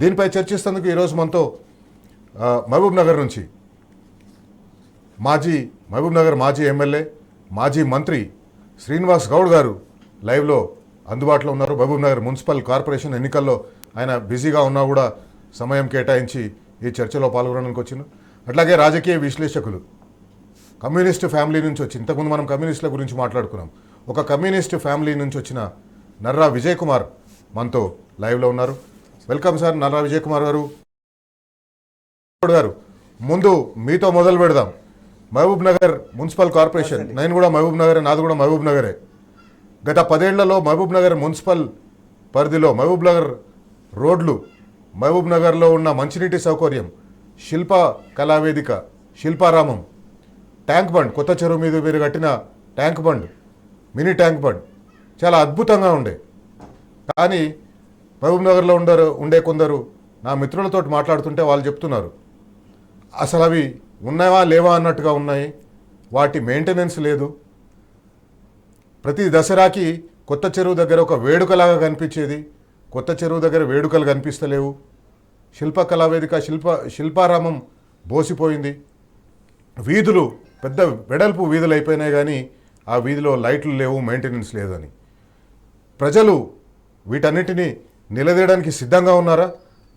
దీనిపై చర్చిస్తేందుకు ఈరోజు మనతో మహబూబ్ నగర్ నుంచి మహబూబ్ నగర్ మాజీ ఎమ్మెల్యే మాజీ మంత్రి శ్రీనివాస్ గౌడ్ గారు లైవ్లో అందుబాటులో ఉన్నారు. మహబూబ్ నగర్ మున్సిపల్ కార్పొరేషన్ ఎన్నికల్లో ఆయన బిజీగా ఉన్నా కూడా సమయం కేటాయించి ఈ చర్చలో పాల్గొనడానికి వచ్చింది. అట్లాగే రాజకీయ విశ్లేషకులు కమ్యూనిస్ట్ ఫ్యామిలీ నుంచి వచ్చి, ఇంతకుముందు మనం కమ్యూనిస్టుల గురించి మాట్లాడుకున్నాం, ఒక కమ్యూనిస్ట్ ఫ్యామిలీ నుంచి వచ్చిన నర్రా విజయ్ కుమార్ మనతో లైవ్లో ఉన్నారు. వెల్కమ్ సార్ నర్రా విజయ్ కుమార్ గారు. ముందు మీతో మొదలు పెడదాం. మహబూబ్ నగర్ మున్సిపల్ కార్పొరేషన్, నేను కూడా మహబూబ్ నగరే, నాది కూడా మహబూబ్ నగరే. గత 10 ఏళ్లలో మహబూబ్ నగర్ మున్సిపల్ పరిధిలో మహబూబ్ నగర్ రోడ్లు, మహబూబ్ నగర్లో ఉన్న మంచినీటి సౌకర్యం, శిల్ప కళావేదిక, శిల్పారామం, ట్యాంక్ బండ్, కొత్త చెరువు మీద మీరు కట్టిన tank bund, mini tank bund చాలా అద్భుతంగా ఉండే. కానీ మహబూబ్ నగర్లో ఉండే కొందరు నా మిత్రులతో మాట్లాడుతుంటే వాళ్ళు చెప్తున్నారు అసలు అవి ఉన్నావా లేవా అన్నట్టుగా ఉన్నాయి, వాటి మెయింటెనెన్స్ లేదు. ప్రతి దసరాకి కొత్త చెరువు దగ్గర ఒక వేడుకలాగా కనిపించేది, కొత్త చెరువు దగ్గర వేడుకలు కనిపిస్తలేవు. శిల్ప కళావేదిక, శిల్పారామం బోసిపోయింది. వీధులు పెద్ద వెడల్పు వీధులు అయిపోయినాయి, కానీ ఆ వీధిలో లైట్లు లేవు, మెయింటెనెన్స్ లేదు అని ప్రజలు వీటన్నిటినీ నిలదీయడానికి సిద్ధంగా ఉన్నారా?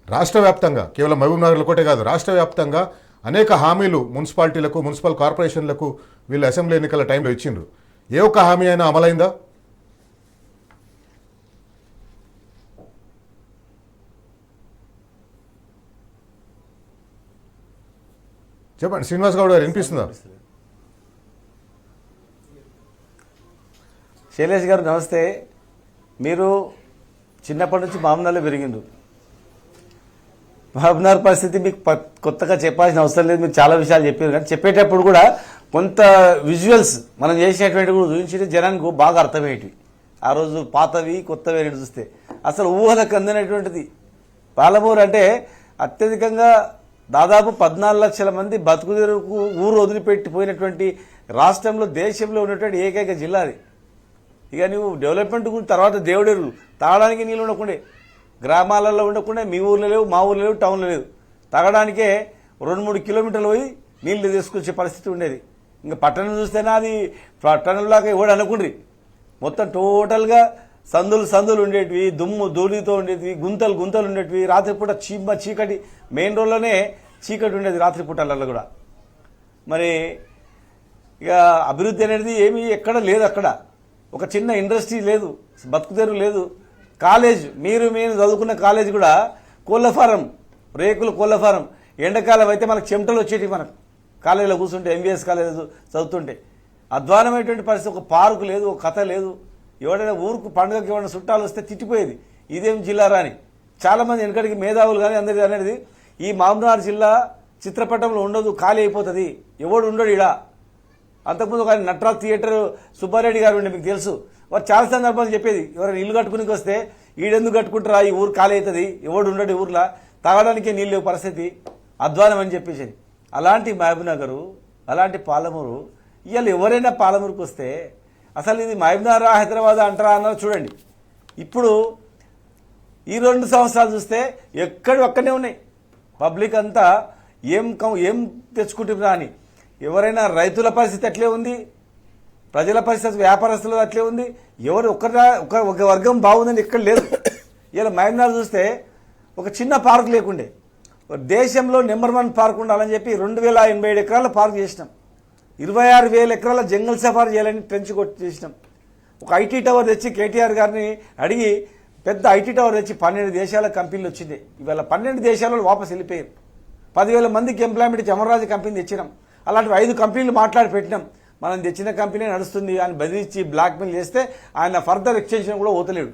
రాష్ట్ర వ్యాప్తంగా, కేవలం మహబూబ్ నగర్లో ఒకటే కాదు, రాష్ట్ర వ్యాప్తంగా అనేక హామీలు మున్సిపాలిటీలకు, మున్సిపల్ కార్పొరేషన్లకు వీళ్ళు అసెంబ్లీ ఎన్నికల టైంలో ఇచ్చిండ్రు. ఏ ఒక్క హామీ అయినా అమలైందా? చెప్పండి శ్రీనివాస్ గౌడ్ గారు, వినిపిస్తుందా? శైలేష్ గారు నమస్తే. మీరు చిన్నప్పటి నుంచి మహబూబ్నగర్లో పెరిగిండ్రు. మహబూబ్నగర్ పరిస్థితి మీకు కొత్తగా చెప్పాల్సిన అవసరం లేదు, మీరు చాలా విషయాలు చెప్పారు. కానీ చెప్పేటప్పుడు కూడా కొంత విజువల్స్ మనం చేసేటువంటి కూడా చూపించి జనానికి బాగా అర్థమయ్యేటివి. ఆ రోజు పాతవి కొత్తవి అని చూస్తే అసలు ఊహలకు అందినటువంటిది. పాలమూరు అంటే అత్యధికంగా దాదాపు 14 లక్షల మంది బతుకుదెరువుకు ఊరు వదిలిపెట్టిపోయినటువంటి రాష్ట్రంలో, దేశంలో ఉన్నటువంటి ఏకైక జిల్లా అది. ఇక నువ్వు డెవలప్మెంట్ గురించి తర్వాత దేవుడెరువు, తాగడానికి నీళ్ళు ఉండకుండే, గ్రామాలలో ఉండకుండా మీ ఊర్లో లేవు, మా ఊర్లో లేవు, టౌన్లో లేవు. తాగడానికే 2-3 కిలోమీటర్లు పోయి నీళ్లు తీసుకొచ్చే పరిస్థితి ఉండేది. ఇంకా పట్టణం చూస్తేనే అది పట్టణంలాగా ఎవడు అనుకుండ్రి. మొత్తం టోటల్గా సందులు ఉండేటివి, దుమ్ము ధూళితో ఉండేటివి, గుంతలు ఉండేటివి. రాత్రిపూట చీకటి, మెయిన్ రోడ్లోనే చీకటి ఉండేది రాత్రిపూటలలో కూడా. మరి ఇక అభివృద్ధి అనేది ఏమీ ఎక్కడ లేదు. అక్కడ ఒక చిన్న ఇండస్ట్రీ లేదు, బతుకుదెరువు లేదు. కాలేజ్, మీరు చదువుకున్న కాలేజ్ కూడా కోళ్ళ ఫారం, రేకులు కోళ్ళ ఫారం. ఎండాకాలం అయితే మనకు చెమటలు వచ్చేటివి. మనకు కాలేజీలో కూర్చుంటే, ఎంబీఎస్ కాలేజ్ చదువుతుంటే అధ్వానమైనటువంటి పరిస్థితి. ఒక పార్కు లేదు, ఒక కథ లేదు. ఎవడైనా ఊరుకు పండుగకి ఎవరైనా చుట్టాలు వస్తే తిట్టిపోయేది, ఇదేం జిల్లారా అని. చాలామంది వెనకడికి మేధావులు కానీ అందరికీ అనేది ఈ మహబూబ్నగర్ జిల్లా చిత్రపటంలో ఉండదు, ఖాళీ అయిపోతుంది, ఎవడు ఉండడు ఈడ. అంతకుముందు ఒక నటరాజ్ థియేటర్ సుబ్బారెడ్డి గారు ఉండే, మీకు తెలుసు. వారు చాలా సందర్భాలు చెప్పేది, ఎవరైనా ఇల్లు కట్టుకునికి వస్తే ఈడెందుకు కట్టుకుంటారా, ఈ ఊరు ఖాళీ అవుతుంది, ఎవడు ఉండడు ఊర్లో, తాగడానికే నీళ్ళు లేవు, పరిస్థితి అధ్వానం అని చెప్పేసి. అలాంటి మహబూబ్నగరు, అలాంటి పాలమూరు, ఇవాళ ఎవరైనా పాలమూరుకు వస్తే అసలు ఇది మహబూబ్నగర్ హైదరాబాద్ అంటారా అన్నారు. చూడండి, ఇప్పుడు ఈ 2 సంవత్సరాలు చూస్తే ఒక్కనే ఉన్నాయి. పబ్లిక్ అంతా ఏం తెచ్చుకుంటున్నా అని. ఎవరైనా రైతుల పరిస్థితి అట్లే ఉంది, ప్రజల పరిస్థితి, వ్యాపారస్తులు అట్లే ఉంది. ఎవరు ఒక వర్గం బాగుందని ఎక్కడ లేదు. ఇలా మహబూబ్నగర్ చూస్తే ఒక చిన్న పార్క్ లేకుండే, దేశంలో నెంబర్ 1 పార్క్ ఉండాలని చెప్పి 2087 ఎకరాల పార్క్ చేసినాం. 26,000 ఎకరాల జంగల్ సఫారీ చేయాలని ట్రెంచ్ కొట్టి చేసినాం. ఒక ఐటీ టవర్ తెచ్చి కేటీఆర్ గారిని అడిగి పెద్ద ఐటీ టవర్ తెచ్చి 12 దేశాల కంపెనీలు వచ్చింది. ఇవాళ 12 దేశాలలో వాపసు వెళ్ళిపోయారు. 10,000 మందికి ఎంప్లాయ్మెంట్ ఇచ్చి అమర్రాజు కంపెనీ తెచ్చినాం. అలాంటివి 5 కంపెనీలు మాట్లాడి పెట్టినాం. మనం తెచ్చిన కంపెనీ నడుస్తుంది అని బెదిరించి బ్లాక్మెయిల్ చేస్తే ఆయన ఫర్దర్ ఎక్స్టెన్షన్ కూడా పోతలేడు.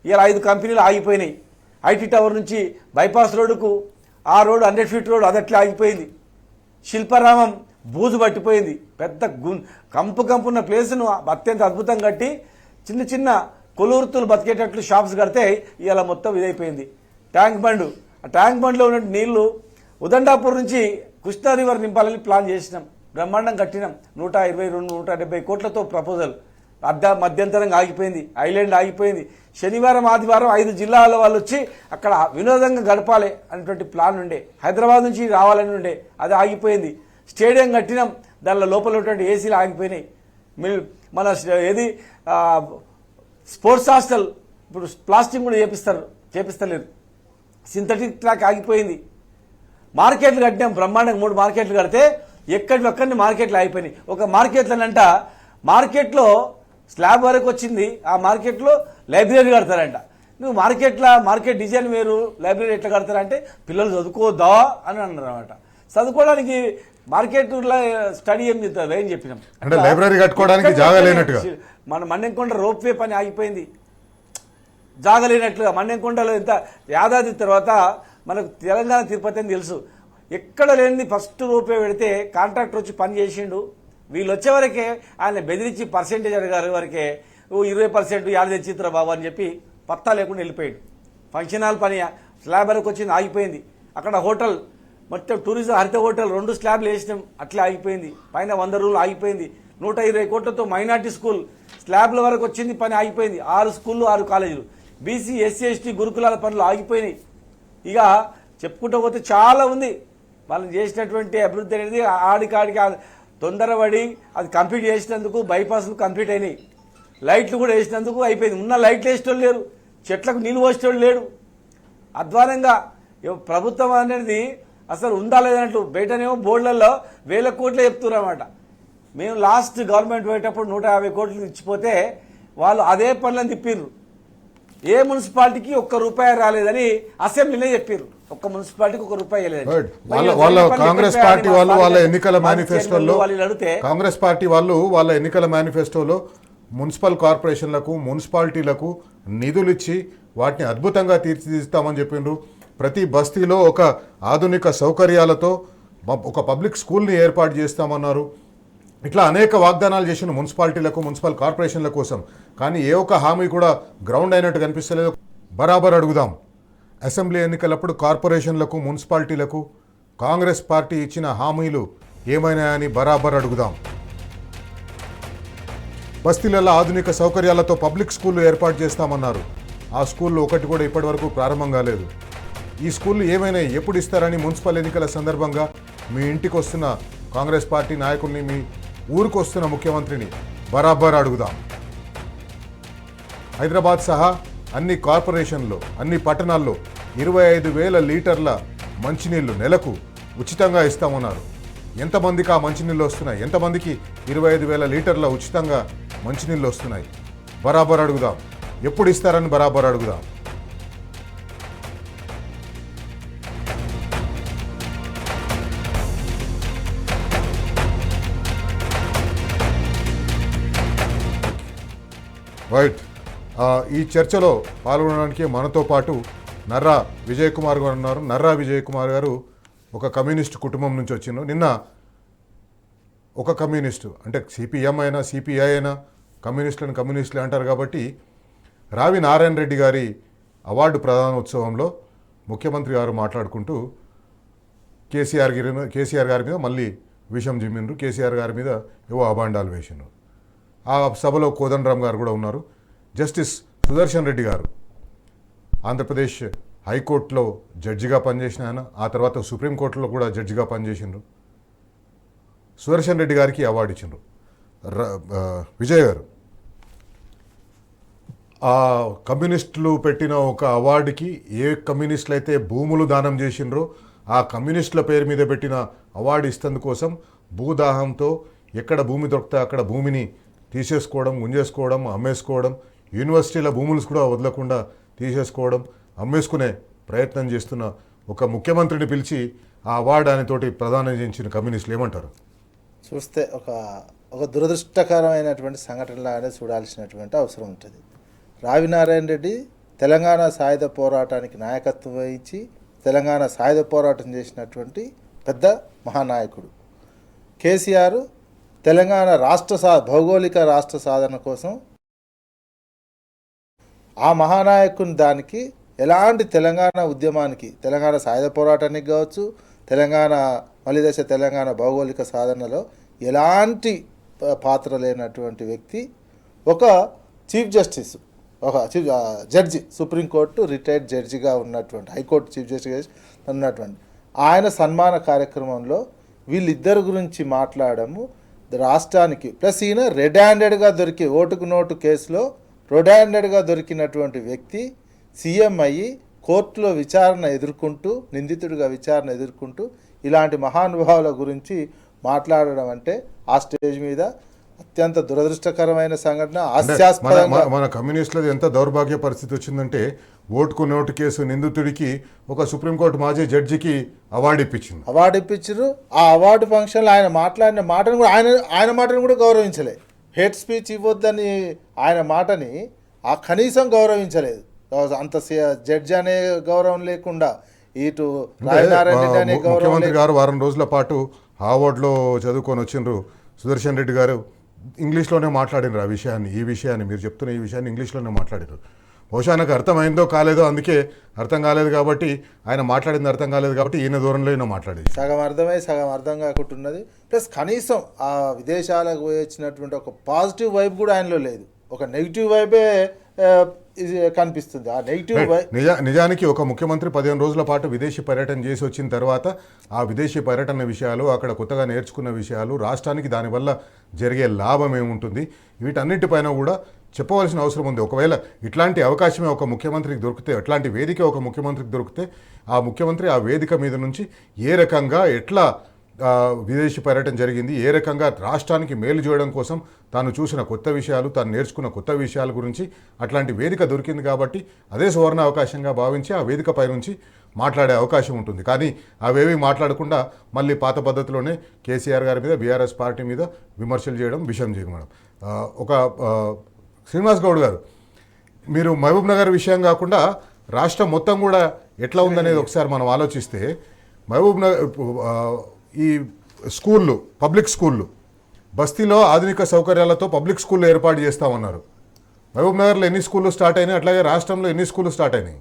ఇలా 5 కంపెనీలు ఆగిపోయినాయి. ఐటీ టవర్ నుంచి బైపాస్ రోడ్డుకు ఆ రోడ్డు 100 ఫీట్ రోడ్డు అదట్లే ఆగిపోయింది. శిల్పారామం బూజు పట్టిపోయింది. పెద్ద కంపున్న ప్లేస్ను అత్యంత అద్భుతంగా కట్టి చిన్న కొలువృత్తులు బతికేటట్లు షాప్స్ కడితే ఇలా మొత్తం ఇదైపోయింది. ట్యాంక్ బండ్, ఆ ట్యాంక్ బండ్లో ఉన్న నీళ్లు ఉదండాపూర్ నుంచి కృష్ణా రివర్ నింపాలని ప్లాన్ చేసినాం. బ్రహ్మాండం కట్టినాం. 122-170 కోట్లతో ప్రపోజల్. మధ్యంతరంగా ఆగిపోయింది, ఐలాండ్ ఆగిపోయింది. శనివారం ఆదివారం 5 జిల్లాల వాళ్ళు వచ్చి అక్కడ వినోదంగా గడపాలి అనేటువంటి ప్లాన్ ఉండే, హైదరాబాద్ నుంచి రావాలని ఉండే, అది ఆగిపోయింది. స్టేడియం కట్టినాం, దానిలో లోపల ఉన్నటువంటి ఏసీలు ఆగిపోయినాయి. మన ఏది స్పోర్ట్స్ హాస్టల్ ఇప్పుడు ప్లాస్టిక్ కూడా చేపిస్తలేరు. సింథటిక్ ట్రాక్ ఆగిపోయింది. మార్కెట్లు కట్టినాం బ్రహ్మాండంగా, 3 మార్కెట్లు కడితే ఎక్కడివక్కడిని మార్కెట్లు ఆగిపోయినాయి. ఒక మార్కెట్లనంట, మార్కెట్లో స్లాబ్ వరకు వచ్చింది, ఆ మార్కెట్లో లైబ్రరీ కడతారంట. నువ్వు మార్కెట్ డిజైన్ వేరు, లైబ్రరీ ఎట్లా కడతారంటే పిల్లలు చదువుకోద్దా అని అన్నారు అనమాట. చదువుకోవడానికి మార్కెట్లో స్టడీ ఏం చెప్తారు ఏం చెప్పినాం అంటే లైబ్రరీ కట్టుకోవడానికి జాగా లేనట్టుగా. మన మన్నెంకొండ రోప్వే పని ఆగిపోయింది, జాగలేనట్లుగా. మన్నెంకొండలో ఇంత యాదాద్రి తర్వాత మనకు తెలంగాణ తిరుపతి అని తెలుసు, ఎక్కడ లేనిది ఫస్ట్ రోప్వే పెడితే కాంట్రాక్టర్ వచ్చి పని చేసిండు. వీళ్ళు వచ్చే వరకే ఆయన బెదిరించి పర్సెంటేజ్ అడిగారు వరకే 20% యాడ్ తెచ్చిద్దరా బాబు అని చెప్పి పత్తా లేకుండా వెళ్ళిపోయాడు. ఫంక్షన్ హాల్ పని స్లాబ్ వరకు వచ్చింది, ఆగిపోయింది. అక్కడ హోటల్ మొత్తం టూరిజం హరిత హోటల్ 2 స్లాబ్లు వేసినాం, అట్లే ఆగిపోయింది. పైన 100 రూలు ఆగిపోయింది. 120 కోట్లతో మైనార్టీ స్కూల్ స్లాబ్ల వరకు వచ్చింది, పని ఆగిపోయింది. 6 స్కూళ్ళు 6 కాలేజీలు, బీసీ ఎస్సీ ఎస్టీ గురుకులాల పనులు ఆగిపోయినాయి. ఇక చెప్పుకుంటూ పోతే చాలా ఉంది. మనం చేసినటువంటి అభివృద్ధి అనేది ఆడికాడికి తొందరపడి అది కంప్లీట్ చేసినందుకు బైపాస్లు కంప్లీట్ అయినాయి. లైట్లు కూడా వేసినందుకు అయిపోయింది. ఉన్న లైట్లు వేసేటోళ్ళు లేరు, చెట్లకు నీళ్ళు పోసేటోళ్ళు లేడు. అధ్వానంగా ప్రభుత్వం అనేది అసలు ఉందా లేదన్నట్టు. బయటనేమో బోర్డులలో 1000 కోట్లు చెప్తున్నారన్నమాట. మేము లాస్ట్ గవర్నమెంట్ పోయేటప్పుడు 150 కోట్లు ఇచ్చిపోతే వాళ్ళు అదే పనులను తిప్పిర్రు. ఏ మున్సిపాలిటీకి ₹1 రాలేదని అసెంబ్లీనే చెప్పారు. ఒక్క మున్సిపాలిటీకి ₹1 ఇవ్వలేదు. వాళ్ళ కాంగ్రెస్ పార్టీ వాళ్ళు వాళ్ళ ఎన్నికల మేనిఫెస్టోలో కాంగ్రెస్ పార్టీ వాళ్ళు వాళ్ళ ఎన్నికల మేనిఫెస్టోలో మున్సిపల్ కార్పొరేషన్లకు మున్సిపాలిటీలకు నిధులు ఇచ్చి వాటిని అద్భుతంగా తీర్చిదిద్దుతామని చెప్పిండ్రు. ప్రతి బస్తీలో ఒక ఆధునిక సౌకర్యాలతో ఒక పబ్లిక్ స్కూల్ని ఏర్పాటు చేస్తామన్నారు. ఇట్లా అనేక వాగ్దానాలు చేసిన మున్సిపాలిటీలకు మున్సిపల్ కార్పొరేషన్ల కోసం, కానీ ఏ ఒక్క హామీ కూడా గ్రౌండ్ అయినట్టు కనిపిస్తలేదు. బరాబర్ అడుగుదాం. అసెంబ్లీ ఎన్నికలప్పుడు కార్పొరేషన్లకు మున్సిపాలిటీలకు కాంగ్రెస్ పార్టీ ఇచ్చిన హామీలు ఏమైనాయని బరాబర్ అడుగుదాం. బస్తీలలో ఆధునిక సౌకర్యాలతో పబ్లిక్ స్కూళ్ళు ఏర్పాటు చేస్తామన్నారు. ఆ స్కూళ్ళు ఒకటి కూడా ఇప్పటివరకు ప్రారంభం కాలేదు. ఈ స్కూళ్ళు ఏమైనా ఎప్పుడు ఇస్తారని మున్సిపల్ ఎన్నికల సందర్భంగా మీ ఇంటికి వస్తున్న కాంగ్రెస్ పార్టీ నాయకుల్ని, మీ ఊరికి వస్తున్న ముఖ్యమంత్రిని బరాబర్ అడుగుదాం. హైదరాబాద్ సహా అన్ని కార్పొరేషన్లో అన్ని పట్టణాల్లో 25,000 లీటర్ల మంచినీళ్లు నెలకు ఉచితంగా ఇస్తామన్నారు. ఎంతమందికి ఆ మంచినీళ్ళు వస్తున్నాయి? ఎంతమందికి 25,000 లీటర్ల ఉచితంగా మంచినీళ్ళు వస్తున్నాయి? బరాబర్ అడుగుదాం. ఎప్పుడు ఇస్తారని బరాబర్ అడుగుదాం. రైట్. ఈ చర్చలో పాల్గొనడానికి మనతో పాటు నర్రా విజయ్ కుమార్ గారు ఉన్నారు. నర్రా విజయ్ కుమార్ గారు ఒక కమ్యూనిస్టు కుటుంబం నుంచి వచ్చిండ్రు. నిన్న ఒక కమ్యూనిస్టు అంటే సిపిఎం అయినా సిపిఐ అయినా కమ్యూనిస్టులే అంటారు కాబట్టి రావి నారాయణ రెడ్డి గారి అవార్డు ప్రదానోత్సవంలో ముఖ్యమంత్రి గారు మాట్లాడుకుంటూ కేసీఆర్ గారి మీద మళ్ళీ విషం జిమ్మిండ్రు. కేసీఆర్ గారి మీద ఏవో అబాండాలు వేసిండ్రు. ఆ సభలో కోదండరామ్ గారు కూడా ఉన్నారు. జస్టిస్ సుదర్శన్ రెడ్డి గారు ఆంధ్రప్రదేశ్ హైకోర్టులో జడ్జిగా పనిచేసిన ఆయన, ఆ తర్వాత సుప్రీంకోర్టులో కూడా జడ్జిగా పనిచేసిండ్రు. సుదర్శన్ రెడ్డి గారికి అవార్డు ఇచ్చిండ్రు. విజయ్ గారు, ఆ కమ్యూనిస్టులు పెట్టిన ఒక అవార్డుకి ఏ కమ్యూనిస్టులు అయితే భూములు దానం చేసిండ్రో ఆ కమ్యూనిస్టుల పేరు మీద పెట్టిన అవార్డు ఇస్తందుకోసం భూదాహంతో ఎక్కడ భూమి దొరికితే అక్కడ భూమిని తీసేసుకోవడం, గుంజేసుకోవడం, అమ్మేసుకోవడం, యూనివర్సిటీల భూములు కూడా వదలకుండా తీసేసుకోవడం, అమ్మేసుకునే ప్రయత్నం చేస్తున్న ఒక ముఖ్యమంత్రిని పిలిచి ఆ అవార్డు ఆయనతోటి ప్రదానం చేయించిన కమ్యూనిస్టులు ఏమంటారు? చూస్తే ఒక దురదృష్టకరమైనటువంటి సంఘటనలాగానే చూడాల్సినటువంటి అవసరం ఉంటుంది. రావినారాయణ రెడ్డి తెలంగాణ సాయుధ పోరాటానికి నాయకత్వం వహించి తెలంగాణ సాయుధ పోరాటం చేసినటువంటి పెద్ద మహానాయకుడు. కేసీఆర్ తెలంగాణ భౌగోళిక రాష్ట్ర సాధన కోసం ఆ మహానాయకుని దానికి ఎలాంటి తెలంగాణ ఉద్యమానికి, తెలంగాణ సాయుధ పోరాటానికి కావచ్చు, మలిదశ తెలంగాణ భౌగోళిక సాధనలో ఎలాంటి పాత్ర లేనటువంటి వ్యక్తి ఒక చీఫ్ జస్టిస్, ఒక జడ్జి, సుప్రీంకోర్టు రిటైర్డ్ జడ్జిగా ఉన్నటువంటి, హైకోర్టు చీఫ్ జస్టిస్గా ఉన్నటువంటి ఆయన సన్మాన కార్యక్రమంలో వీళ్ళిద్దరి గురించి మాట్లాడము రాష్ట్రానికి, ప్లస్ ఈయన రెడ్ హ్యాండెడ్గా దొరికి ఓటుకు నోటు కేసులో రెడ్ హ్యాండెడ్గా దొరికినటువంటి వ్యక్తి సీఎం అయ్యి కోర్టులో విచారణ ఎదుర్కొంటూ, నిందితుడిగా విచారణ ఎదుర్కొంటూ ఇలాంటి మహానుభావుల గురించి మాట్లాడడం అంటే ఆ స్టేజ్ మీద అత్యంత దురదృష్టకరమైన సంఘటన, హాస్యాస్పదంగా. మన కమ్యూనిస్టులది ఎంత దౌర్భాగ్య పరిస్థితి వచ్చిందంటే ఓటుకు నోటు కేసు నిందితుడికి ఒక సుప్రీంకోర్టు మాజీ జడ్జికి అవార్డు ఇప్పించింది. అవార్డు ఇప్పించారు. ఆ అవార్డు ఫంక్షన్లో ఆయన మాట్లాడిన మాటను కూడా ఆయన మాటను కూడా గౌరవించలే. హేట్ స్పీచ్ ఇవ్వద్దని ఆయన మాటని కనీసం గౌరవించలేదు. అంత జడ్జి అనే గౌరవం లేకుండా ఇటు రాజనారాయణ రెడ్డి అనే గౌరవం. ముఖ్యమంత్రి గారు వారం రోజుల పాటు హార్వర్డ్లో చదువుకొని వచ్చిండ్రు. సుదర్శన్ రెడ్డి గారు ఇంగ్లీష్లోనే మాట్లాడినారు ఈ విషయాన్ని మీరు చెప్తున్న ఈ విషయాన్ని ఇంగ్లీష్లోనే మాట్లాడారు. బహుశా నాకు అర్థమైందో కాలేదో, అందుకే అర్థం కాలేదు కాబట్టి ఆయన మాట్లాడింది అర్థం కాలేదు కాబట్టి ఈయన దూరంలో ఈయన మాట్లాడేది. సగం అర్థమై సగం అర్థం కాకుంటున్నది. ప్లస్ కనీసం ఆ విదేశాలకు పోయి వచ్చినటువంటి ఒక పాజిటివ్ వైబ్ కూడా ఆయనలో లేదు. ఒక నెగిటివ్ వైబే కనిపిస్తుంది. ఆ నెగిటివ్ నిజానికి ఒక ముఖ్యమంత్రి 15 రోజుల పాటు విదేశీ పర్యటన చేసి వచ్చిన తర్వాత ఆ విదేశీ పర్యటన విషయాలు, అక్కడ కొత్తగా నేర్చుకున్న విషయాలు, రాష్ట్రానికి దానివల్ల జరిగే లాభం ఏముంటుంది, వీటన్నిటిపైన కూడా చెప్పవలసిన అవసరం ఉంది. ఒకవేళ ఇట్లాంటి అవకాశమే ఒక ముఖ్యమంత్రికి దొరికితే, అట్లాంటి వేదిక ఒక ముఖ్యమంత్రికి దొరికితే ఆ ముఖ్యమంత్రి ఆ వేదిక మీద నుంచి ఏ రకంగా ఎట్లా విదేశీ పర్యటన జరిగింది, ఏ రకంగా రాష్ట్రానికి మేలు చేయడం కోసం తాను చూసిన కొత్త విషయాలు, తాను నేర్చుకున్న కొత్త విషయాల గురించి అట్లాంటి వేదిక దొరికింది కాబట్టి అదే సువర్ణ అవకాశంగా భావించి ఆ వేదికపై నుంచి మాట్లాడే అవకాశం ఉంటుంది. కానీ అవేవి మాట్లాడకుండా మళ్ళీ పాత పద్ధతిలోనే కేసీఆర్ గారి మీద, బీఆర్ఎస్ పార్టీ మీద విమర్శలు చేయడం, విషయం చేయడం. ఒక శ్రీనివాస్ గౌడ్ గారు, మీరు మహబూబ్ నగర్ విషయం కాకుండా రాష్ట్రం మొత్తం కూడా ఎట్లా ఉందనేది ఒకసారి మనం ఆలోచిస్తే, మహబూబ్ నగర్ ఈ స్కూళ్ళు, పబ్లిక్ స్కూళ్ళు, బస్తీలో ఆధునిక సౌకర్యాలతో పబ్లిక్ స్కూళ్ళు ఏర్పాటు చేస్తామన్నారు. మహబూబ్ నగర్లో ఎన్ని స్కూళ్ళు స్టార్ట్ అయినాయి, అట్లాగే రాష్ట్రంలో ఎన్ని స్కూళ్ళు స్టార్ట్ అయినాయి?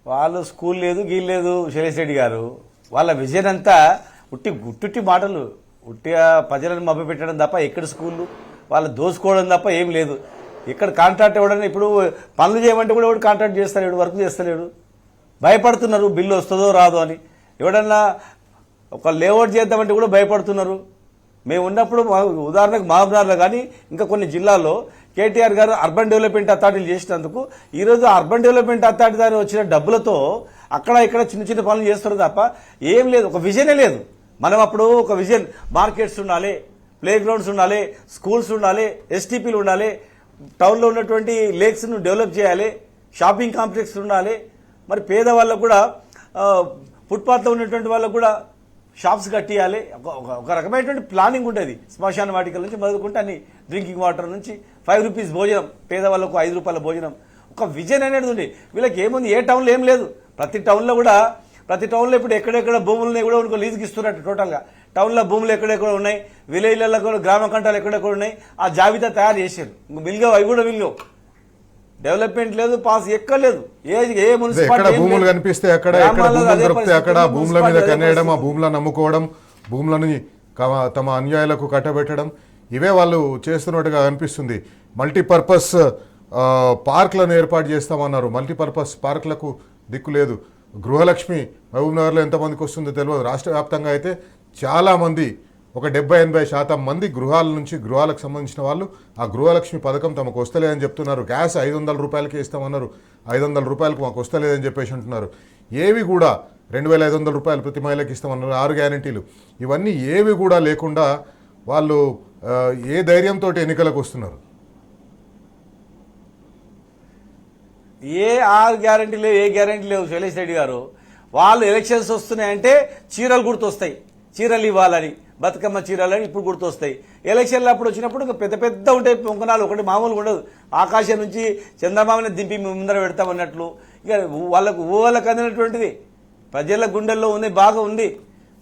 వాళ్ళు స్కూల్ లేదు, గీలేదు. శైలేష్ రెడ్డి గారు వాళ్ళ విజన్ అంతా ఉట్టి మాటలు, ఉట్టిగా ప్రజలను మభ్యపెట్టడం తప్ప ఎక్కడ స్కూళ్ళు, వాళ్ళు దోసుకోవడం తప్ప ఏం లేదు. ఇక్కడ కాంట్రాక్ట్ ఇవ్వడం, ఇప్పుడు పనులు చేయమంటే కూడా ఎవడు కాంట్రాక్ట్ చేస్తలేడు, వర్క్ చేస్తలేడు. భయపడుతున్నారు బిల్లు వస్తుందో రాదో అని. ఎవడన్నా ఒక లేఅవుట్ చేద్దామంటే కూడా భయపడుతున్నారు. మేము ఉన్నప్పుడు ఉదాహరణకు మహబూబ్నగర్లో కానీ ఇంకా కొన్ని జిల్లాల్లో కేటీఆర్ గారు అర్బన్ డెవలప్మెంట్ అథారిటీలు చేసినందుకు ఈరోజు అర్బన్ డెవలప్మెంట్ అథారిటీ ద్వారా వచ్చిన డబ్బులతో అక్కడ ఇక్కడ చిన్న చిన్న పనులు చేస్తారు తప్ప ఏం లేదు. ఒక విజనే లేదు. మనం అప్పుడు ఒక విజన్, మార్కెట్స్ ఉండాలి, ప్లే గ్రౌండ్స్ ఉండాలి, స్కూల్స్ ఉండాలి, ఎస్టీపీలు ఉండాలి, టౌన్లో ఉన్నటువంటి లేక్స్ను డెవలప్ చేయాలి, షాపింగ్ కాంప్లెక్స్ ఉండాలి, మరి పేదవాళ్ళకు కూడా ఫుట్పాత్లో ఉన్నటువంటి వాళ్ళకు కూడా షాప్స్ కట్టియాలి. ఒక రకమైనటువంటి ప్లానింగ్ ఉంటుంది. శ్మశాన వాటికల నుంచి మొదలుకుంటే అన్ని, డ్రింకింగ్ వాటర్ నుంచి 5 రూపీస్ భోజనం, పేదవాళ్ళకు 5 రూపాయల భోజనం, ఒక విజన్ అనేది ఉంది. వీళ్ళకి ఏముంది, ఏ టౌన్లో ఏం లేదు. ప్రతి టౌన్లో ఇప్పుడు ఎక్కడెక్కడ భూములని కూడా లీజుకి ఇస్తున్నట్టు టోటల్గా టౌన్లో భూములు ఎక్కడెక్కడ ఉన్నాయి, విలేజ్లలో కూడా గ్రామ కంటాలు ఎక్కడెక్కడ ఉన్నాయి, ఆ జాబితా తయారు చేశారు. ఇంక మిల్గవు, అవి కూడా మిల్గవు. డెవలప్మెంట్ లేదు, పాస్ ఎక్కలేదు. ఏ మున్సిపాలిటీ భూములు కనిపిస్తే అక్కడ దొరికితే అక్కడ భూముల మీద కనేయడం, ఆ భూములను నమ్ముకోవడం, భూములని తమ అన్యాయాలకు కట్టబెట్టడం, ఇవే వాళ్ళు చేస్తున్నట్టుగా అనిపిస్తుంది. మల్టీపర్పస్ పార్కులను ఏర్పాటు చేస్తామన్నారు. మల్టీపర్పస్ పార్కులకు దిక్కు లేదు. గృహలక్ష్మి మహబూబ్ నగర్లో ఎంతమందికి వస్తుందో తెలియదు. రాష్ట్ర వ్యాప్తంగా అయితే చాలామంది, ఒక 70-80% మంది గృహాలకు సంబంధించిన వాళ్ళు ఆ గృహలక్ష్మి పథకం తమకు వస్తలేదని చెప్తున్నారు. గ్యాస్ 500 రూపాయలకే ఇస్తామన్నారు, 500 రూపాయలకు మాకు వస్తలేదని చెప్పేసి అంటున్నారు. ఏవి కూడా 2500 రూపాయలు ప్రతి మహిళకి ఇస్తామన్నారు, 6 గ్యారంటీలు, ఇవన్నీ ఏవి కూడా లేకుండా వాళ్ళు ఏ ధైర్యంతో ఎన్నికలకు వస్తున్నారు? ఏ 6 గ్యారంటీ లేవు, ఏ గ్యారంటీ లేవు. శైలేష్ రెడ్డి గారు వాళ్ళు ఎలక్షన్స్ వస్తున్నాయంటే చీరలు గుర్తొస్తాయి, చీరలు ఇవ్వాలని, బతుకమ్మ చీరలని ఇప్పుడు గుర్తొస్తాయి. ఎలక్షన్లు అప్పుడు వచ్చినప్పుడు ఇంకా పెద్ద ఉంటాయి పొంకనాలు, ఒకటి మామూలుగా ఉండదు. ఆకాశం నుంచి చంద్రమామని దింపి ముందర పెడతామన్నట్లు ఇక వాళ్ళకు అందినటువంటిది ప్రజల గుండెల్లో ఉంది, బాగా ఉంది.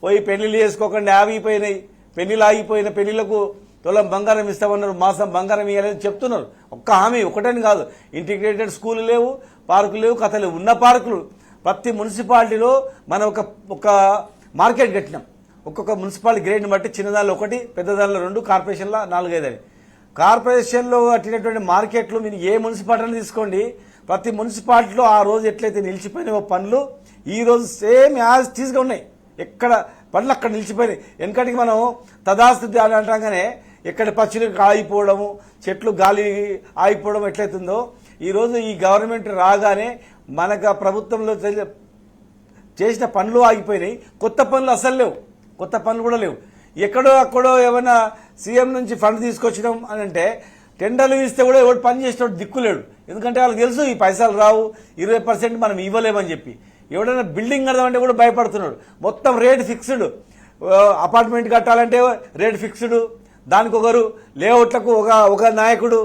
పోయి పెళ్లిళ్ళు చేసుకోకుండా ఆగిపోయినాయి, పెళ్లిళ్ళు ఆగిపోయిన పెళ్లిళ్లకు తులం బంగారం ఇస్తామన్నారు, మాసం బంగారం ఇవ్వాలని చెప్తున్నారు. ఒక్క హామీ ఒకటని కాదు. ఇంటిగ్రేటెడ్ స్కూల్ లేవు, పార్కులు లేవు, కథ లేవు. ఉన్న పార్కులు ప్రతి మున్సిపాలిటీలో మనం ఒక మార్కెట్ కట్టినాం. ఒక్కొక్క మున్సిపాలిటీ గ్రేడ్ని బట్టి చిన్నదానిలో 1, పెద్దదానిలో 2, కార్పొరేషన్లో 4, 5 అని. కార్పొరేషన్లో కట్టినటువంటి మార్కెట్లు మీరు ఏ మున్సిపాలిటీని తీసుకోండి, ప్రతి మున్సిపాలిటీలో ఆ రోజు ఎట్లయితే నిలిచిపోయిన పనులు ఈ రోజు సేమ్ యాజ్ టీజ్గా ఉన్నాయి. ఎక్కడ పనులు అక్కడ నిలిచిపోయినాయి. వెనకటికి మనం తదాస్థితి అని అంటాగానే ఎక్కడ పచ్చులు ఆగిపోవడము, చెట్లు గాలి ఆగిపోవడం ఎట్లయితుందో ఈరోజు ఈ గవర్నమెంట్ రాగానే మనకు ప్రభుత్వంలో చేసిన పనులు ఆగిపోయినాయి. కొత్త పనులు అసలు లేవు, కొత్త పనులు కూడా లేవు. ఎక్కడో అక్కడో ఏమైనా సీఎం నుంచి ఫండ్ తీసుకొచ్చడం అని అంటే టెండర్లు ఇస్తే కూడా ఎవరు పని చేసేవాడు దిక్కులేడు. ఎందుకంటే వాళ్ళకి తెలుసు ఈ పైసలు రావు, 20% మనం ఇవ్వలేమని చెప్పి. ఎవడైనా బిల్డింగ్ కడదామంటే కూడా భయపడుతున్నాడు. మొత్తం రేట్ ఫిక్స్డ్. అపార్ట్మెంట్ కట్టాలంటే రేట్ ఫిక్స్డ్, దానికి ఒకరు, లేఅవుట్లకు ఒక నాయకుడు,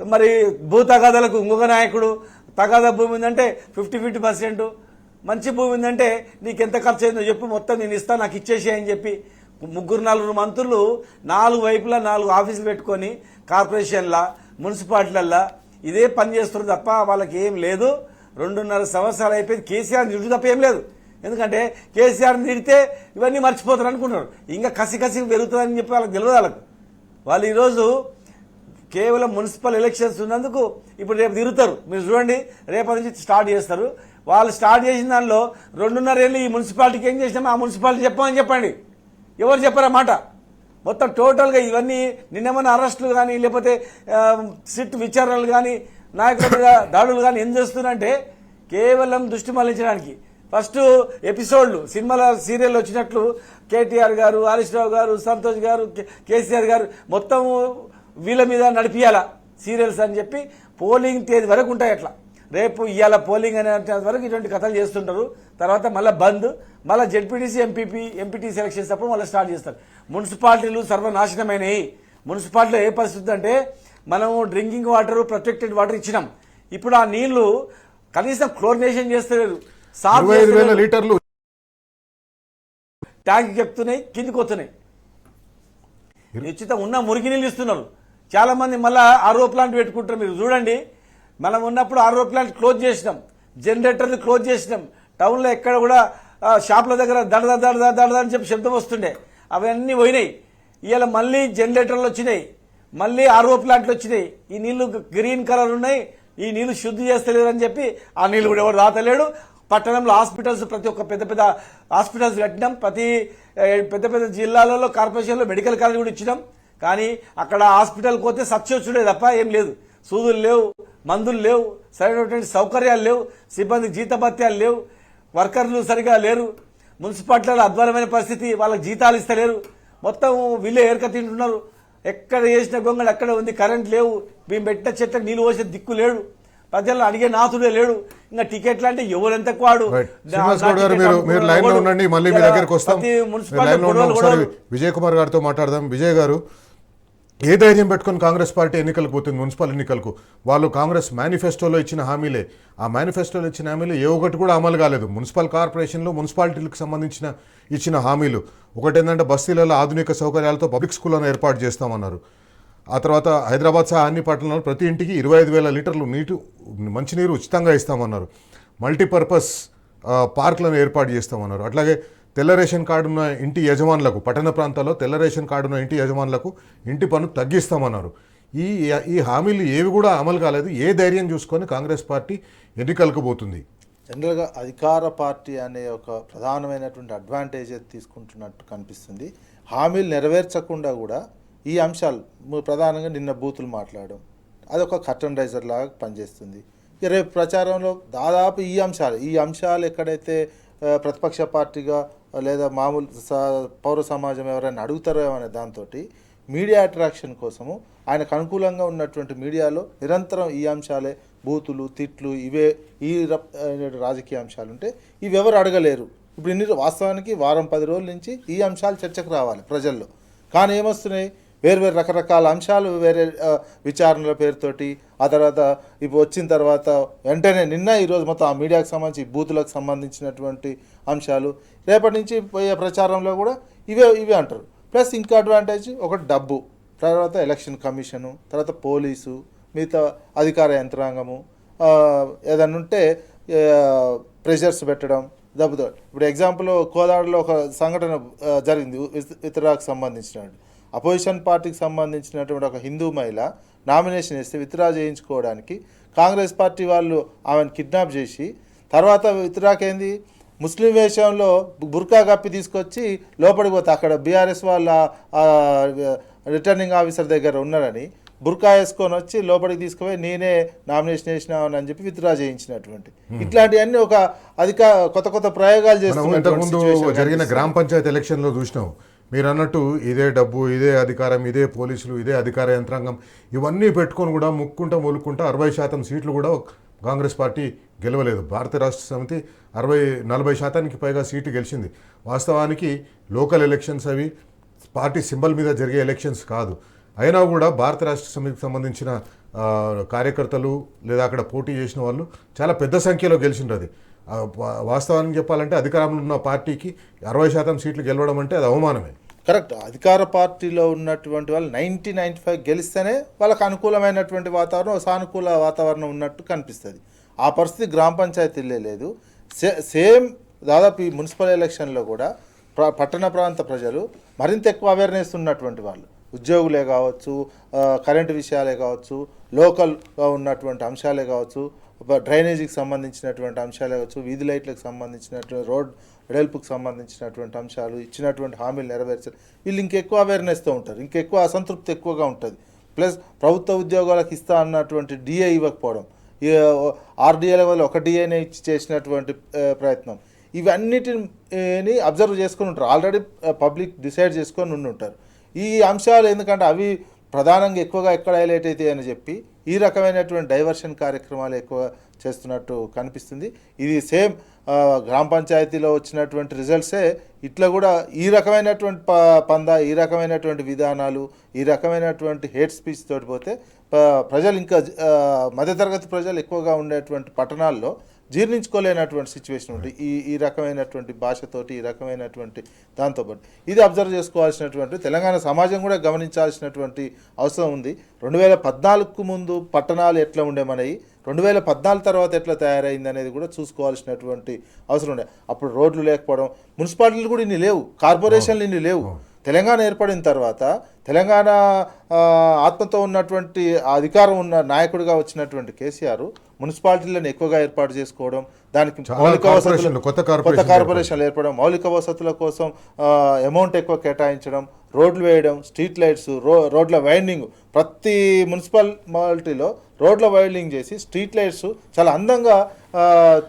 మరి భూ తగాదాలకు ఇంకొక నాయకుడు. తగాదా భూమి ఉందంటే 50-50%, మంచి భూమి ఉందంటే నీకు ఎంత ఖర్చు అయిందో చెప్పు, మొత్తం నేను ఇస్తాను, నాకు ఇచ్చేసేయని చెప్పి 3-4 మంత్రులు 4 వైపులా 4 ఆఫీసులు పెట్టుకొని కార్పొరేషన్ల మున్సిపాలిటీలల్లో ఇదే పని చేస్తున్నారు తప్ప వాళ్ళకి ఏం లేదు. 2.5 సంవత్సరాలు అయిపోయింది. కేసీఆర్ నిరుడు తప్ప ఏం లేదు. ఎందుకంటే కేసీఆర్ నిడితే ఇవన్నీ మర్చిపోతారు అనుకుంటున్నారు. ఇంకా కసి పెరుగుతుందని చెప్పి వాళ్ళకి తెలియదు. వాళ్ళు ఈరోజు కేవలం మున్సిపల్ ఎలక్షన్స్ ఉన్నందుకు ఇప్పుడు రేపు తిరుగుతారు. మీరు చూడండి, రేపటి నుంచి స్టార్ట్ చేస్తారు. వాళ్ళు స్టార్ట్ చేసిన దానిలో 2.5 ఏళ్ళు ఈ మున్సిపాలిటీకి ఏం చేసినామో ఆ మున్సిపాలిటీ చెప్పమని చెప్పండి. ఎవరు చెప్పారన్నమాట. మొత్తం టోటల్గా ఇవన్నీ నిన్నమన్న అరెస్టులు కానీ లేకపోతే సిట్ విచారణలు కానీ నాయకుల మీద దాడులు కానీ ఏం చేస్తున్నారంటే కేవలం దృష్టి మళ్లించడానికి. ఫస్ట్ ఎపిసోడ్లు సినిమాల సీరియల్ వచ్చినట్లు కేటీఆర్ గారు, హరీష్ రావు గారు, సంతోష్ గారు, కేసీఆర్ గారు మొత్తం వీళ్ళ మీద నడిపియాల సీరియల్స్ అని చెప్పి పోలింగ్ తేదీ వరకు ఉంటాయి. అట్లా రేపు ఇవాళ పోలింగ్ అనే వరకు ఇటువంటి కథలు చేస్తుంటారు. తర్వాత మళ్ళీ బంద్, మళ్ళీ జెడ్పీటీసీ ఎంపీటీసీ ఎలక్షన్స్ అప్పుడు మళ్ళీ స్టార్ట్ చేస్తారు. మున్సిపాలిటీలు సర్వనాశనమైనవి. మున్సిపాలిటీలో ఏ పరిస్థితి అంటే మనం డ్రింకింగ్ వాటర్, ప్రొటెక్టెడ్ వాటర్ ఇచ్చినాం. ఇప్పుడు ఆ నీళ్లు కనీసం క్లోరినేషన్ చేస్తలేరు. 25,000 లీటర్లు ట్యాంక్ ఎక్కుతున్నాయి, కిందికి వస్తున్నాయి. ఉచితం ఉన్న మురికి నీళ్ళు ఇస్తున్నారు. చాలా మంది మళ్ళీ ఆర్ఓ ప్లాంట్ పెట్టుకుంటారు. మీరు చూడండి, మనం ఉన్నప్పుడు ఆర్ఓ ప్లాంట్ క్లోజ్ చేసినాం, జనరేటర్లు క్లోజ్ చేసినాం. టౌన్లో ఎక్కడ కూడా షాపుల దగ్గర దడ అని చెప్పి శబ్దం వస్తుండే, అవన్నీ పోయినాయి. ఇవాళ మళ్ళీ జనరేటర్లు వచ్చినాయి, మళ్ళీ ఆర్ఓ ప్లాంట్లు వచ్చినాయి. ఈ నీళ్లు గ్రీన్ కలర్ ఉన్నాయి, ఈ నీళ్లు శుద్ధి చేస్తలేరు అని చెప్పి ఆ నీళ్లు కూడా ఎవరు రాతలేడు. పట్టణంలో హాస్పిటల్స్, ప్రతి ఒక్క పెద్ద హాస్పిటల్స్ కట్టినాం. ప్రతి పెద్ద జిల్లాలలో కార్పొరేషన్లో మెడికల్ కాలేజ్ కూడా ఇచ్చినాం. కానీ అక్కడ హాస్పిటల్కి పోతే సత్యవచ్చుడే తప్ప ఏం లేదు. సూదులు లేవు, మందులు లేవు, సరైనటువంటి సౌకర్యాలు లేవు, సిబ్బందికి జీతభత్యాలు లేవు, వర్కర్లు సరిగా లేరు. మున్సిపాలిటీలో అధ్వానమైన పరిస్థితి, వాళ్ళకి జీతాలు ఇస్తలేరు. మొత్తం వీళ్ళే ఏరక తింటున్నారు. ఎక్కడ చేసిన గొంగళి అక్కడ ఉంది. కరెంట్ లేవు, మేము పెట్టిన చెట్లకు నీళ్ళు పోసే దిక్కు లేడు, ప్రజలను అడిగే నాథుడే లేడు. ఇంకా టికెట్లు అంటే ఎవరెంత వాడు. విజయ్ కుమార్ గారితో మాట్లాడదాం. విజయ్ గారు, ఏ ధైర్యం పెట్టుకుని కాంగ్రెస్ పార్టీ ఎన్నికలకు పోతుంది? మున్సిపల్ ఎన్నికలకు వాళ్ళు కాంగ్రెస్ మేనిఫెస్టోలో ఇచ్చిన హామీలే, ఆ మేనిఫెస్టోలో ఇచ్చిన హామీలు ఏ ఒకటి కూడా అమలు కాలేదు. మున్సిపల్ కార్పొరేషన్లో మున్సిపాలిటీలకు సంబంధించిన ఇచ్చిన హామీలు ఒకటి ఏంటంటే బస్తీలలో ఆధునిక సౌకర్యాలతో పబ్లిక్ స్కూళ్ళను ఏర్పాటు చేస్తామన్నారు. ఆ తర్వాత హైదరాబాద్ సహా అన్ని పట్టణాల్లో ప్రతి ఇంటికి 25,000 లీటర్లు మంచినీరు ఉచితంగా ఇస్తామన్నారు. మల్టీపర్పస్ పార్కులను ఏర్పాటు చేస్తామన్నారు. అట్లాగే తెల్ల రేషన్ కార్డు ఉన్న ఇంటి యజమానులకు, పట్టణ ప్రాంతాల్లో తెల్ల రేషన్ కార్డు ఉన్న ఇంటి యజమానులకు ఇంటి పన్ను తగ్గిస్తామన్నారు. ఈ హామీలు ఏవి కూడా అమలు కాలేదు. ఏ ధైర్యం చూసుకొని కాంగ్రెస్ పార్టీ ఎన్నికలకు పోతుంది? జనరల్గా అధికార పార్టీ అనే ఒక ప్రధానమైనటువంటి అడ్వాంటేజ్ తీసుకుంటున్నట్టు కనిపిస్తుంది. హామీలు నెరవేర్చకుండా కూడా ఈ అంశాలు ప్రధానంగా నిన్న బూతులు మాట్లాడడం అదొక కర్టన్ రైజర్ లాగా పనిచేస్తుంది. రేపు ప్రచారంలో దాదాపు ఈ అంశాలు ఎక్కడైతే ప్రతిపక్ష పార్టీగా లేదా మామూలు పౌర సమాజం ఎవరైనా అడుగుతారో అనే దాంతో మీడియా అట్రాక్షన్ కోసము ఆయనకు అనుకూలంగా ఉన్నటువంటి మీడియాలో నిరంతరం ఈ అంశాలే, బూతులు, తిట్లు, ఇవే ఈ రాజకీయ అంశాలు ఉంటే ఇవి ఎవరు అడగలేరు. ఇప్పుడు వాస్తవానికి 10 రోజుల నుంచి ఈ అంశాలు చర్చకు రావాలి ప్రజల్లో. కానీ ఏమొస్తున్నాయి, వేరు రకరకాల అంశాలు, వేరే విచారణల పేరుతోటి, ఆ తర్వాత ఇప్పుడు వచ్చిన తర్వాత వెంటనే ఈరోజు మొత్తం ఆ మీడియాకు సంబంధించి బూతులకు సంబంధించినటువంటి అంశాలు, రేపటి నుంచి పోయే ప్రచారంలో కూడా ఇవే అంటారు. ప్లస్ ఇంకా అడ్వాంటేజ్ ఒకటి డబ్బు, తర్వాత ఎలక్షన్ కమిషను, తర్వాత పోలీసు, మిగతా అధికార యంత్రాంగము, ఏదన్నా ఉంటే ప్రెషర్స్ పెట్టడం, దెబ్బతాడు. ఇప్పుడు ఎగ్జాంపుల్ కోదాడలో ఒక సంఘటన జరిగింది విత్డ్రాకు సంబంధించినటువంటి. అపోజిషన్ పార్టీకి సంబంధించినటువంటి ఒక హిందూ మహిళ నామినేషన్ వేస్తే విత్డ్రా చేయించుకోవడానికి కాంగ్రెస్ పార్టీ వాళ్ళు ఆమెను కిడ్నాప్ చేసి తర్వాత విత్డ్రాకేంది ముస్లిం వేషంలో బుర్కా కప్పి తీసుకొచ్చి లోపలికి పోతే అక్కడ బీఆర్ఎస్ వాళ్ళ రిటర్నింగ్ ఆఫీసర్ దగ్గర ఉన్నారని బుర్కా వేసుకొని వచ్చి లోపలికి తీసుకుపోయి నేనే నామినేషన్ వేసినామని అని చెప్పి విత్డ్రా చేయించినటువంటి ఇట్లాంటివన్నీ ఒక కొత్త కొత్త ప్రయోగాలు ఇంతకుముందు జరిగిన చేస్తున్నారు. గ్రామ పంచాయతీ ఎలక్షన్లో చూసినాం. మీరు అన్నట్టు ఇదే డబ్బు, ఇదే అధికారం, ఇదే పోలీసులు, ఇదే అధికార యంత్రాంగం ఇవన్నీ పెట్టుకొని కూడా ముక్కుంటా మొలుక్కుంటా 60% సీట్లు కూడా కాంగ్రెస్ పార్టీ గెలవలేదు. భారత రాష్ట్ర సమితి 40% పైగా సీటు గెలిచింది. వాస్తవానికి లోకల్ ఎలక్షన్స్ అవి పార్టీ సింబల్ మీద జరిగే ఎలక్షన్స్ కాదు. అయినా కూడా భారత రాష్ట్ర సమితికి సంబంధించిన కార్యకర్తలు లేదా అక్కడ పోటీ చేసిన వాళ్ళు చాలా పెద్ద సంఖ్యలో గెలిచిండ్రు. అది వాస్తవానికి చెప్పాలంటే అధికారంలో ఉన్న పార్టీకి 60% సీట్లు గెలవడం అంటే అది అవమానమే. కరెక్ట్. అధికార పార్టీలో ఉన్నటువంటి వాళ్ళు 90-95 గెలిస్తేనే వాళ్ళకు అనుకూలమైనటువంటి వాతావరణం, సానుకూల వాతావరణం ఉన్నట్టు కనిపిస్తుంది. ఆ పరిస్థితి గ్రామ పంచాయతీలే లేదు. సేమ్ దాదాపు ఈ మున్సిపల్ ఎలక్షన్లో కూడా పట్టణ ప్రాంత ప్రజలు మరింత ఎక్కువ అవేర్నెస్ ఉన్నటువంటి వాళ్ళు, ఉద్యోగులే కావచ్చు, కరెంటు విషయాలే కావచ్చు, లోకల్గా ఉన్నటువంటి అంశాలే కావచ్చు, డ్రైనేజీకి సంబంధించినటువంటి అంశాలే కావచ్చు, వీధి లైట్లకు సంబంధించినటువంటి రోడ్ వెడల్పుకు సంబంధించినటువంటి అంశాలు, ఇచ్చినటువంటి హామీలు నెరవేర్చారు. వీళ్ళు ఇంకెక్కువ అవేర్నెస్తో ఉంటారు, ఇంకెక్కువ అసంతృప్తి ఎక్కువగా ఉంటుంది. ప్లస్ ప్రభుత్వ ఉద్యోగాలకు ఇస్తా అన్నటువంటి డిఏ ఇవ్వకపోవడం, ఆర్డీఏల వల్ల ఒక డిఏనే ఇచ్చి చేసినటువంటి ప్రయత్నం, ఇవన్నిటిని అబ్జర్వ్ చేసుకొని ఉంటారు. ఆల్రెడీ పబ్లిక్ డిసైడ్ చేసుకొని ఉంటారు ఈ అంశాలు. ఎందుకంటే అవి ప్రధానంగా ఎక్కువగా ఎక్కడ హైలైట్ అవుతాయి అని చెప్పి ఈ రకమైనటువంటి డైవర్షన్ కార్యక్రమాలు ఎక్కువ చేస్తున్నట్టు కనిపిస్తుంది. ఇది సేమ్ గ్రామ పంచాయతీలో వచ్చినటువంటి రిజల్ట్సే ఇట్లా కూడా ఈ రకమైనటువంటి పందా, ఈ రకమైనటువంటి విధానాలు, ఈ రకమైనటువంటి హేట్ స్పీచ్ తోటి పోతే ప్రజలు ఇంకా మధ్యతరగతి ప్రజలు ఎక్కువగా ఉండేటువంటి పట్టణాల్లో జీర్ణించుకోలేనటువంటి సిచ్యువేషన్ ఉంటుంది. ఈ రకమైనటువంటి భాషతోటి, ఈ రకమైనటువంటి దాంతోపాటు ఇది అబ్జర్వ్ చేసుకోవాల్సినటువంటి తెలంగాణ సమాజం కూడా గమనించాల్సినటువంటి అవసరం ఉంది. 2014కు ముందు పట్టణాలు ఎట్లా ఉండే మనవి, 2014 తర్వాత ఎట్లా తయారైంది అనేది కూడా చూసుకోవాల్సినటువంటి అవసరం ఉండే. అప్పుడు రోడ్లు లేకపోవడం, మున్సిపాలిటీలు కూడా ఇన్ని లేవు, కార్పొరేషన్లు ఇన్ని లేవు. తెలంగాణ ఏర్పడిన తర్వాత తెలంగాణ ఆత్మతో ఉన్నటువంటి అధికారం ఉన్న నాయకుడిగా వచ్చినటువంటి కేసీఆర్ మున్సిపాలిటీలను ఎక్కువగా ఏర్పాటు చేసుకోవడం, దానికి మౌలిక వసతులు, కొత్త కార్పొరేషన్లు ఏర్పడడం, మౌలిక వసతుల కోసం అమౌంట్ ఎక్కువ కేటాయించడం, రోడ్లు వేయడం, స్ట్రీట్ లైట్స్, రోడ్ల వైండింగ్, ప్రతి మున్సిపాలిటీలో రోడ్ల వైండింగ్ చేసి స్ట్రీట్ లైట్స్ చాలా అందంగా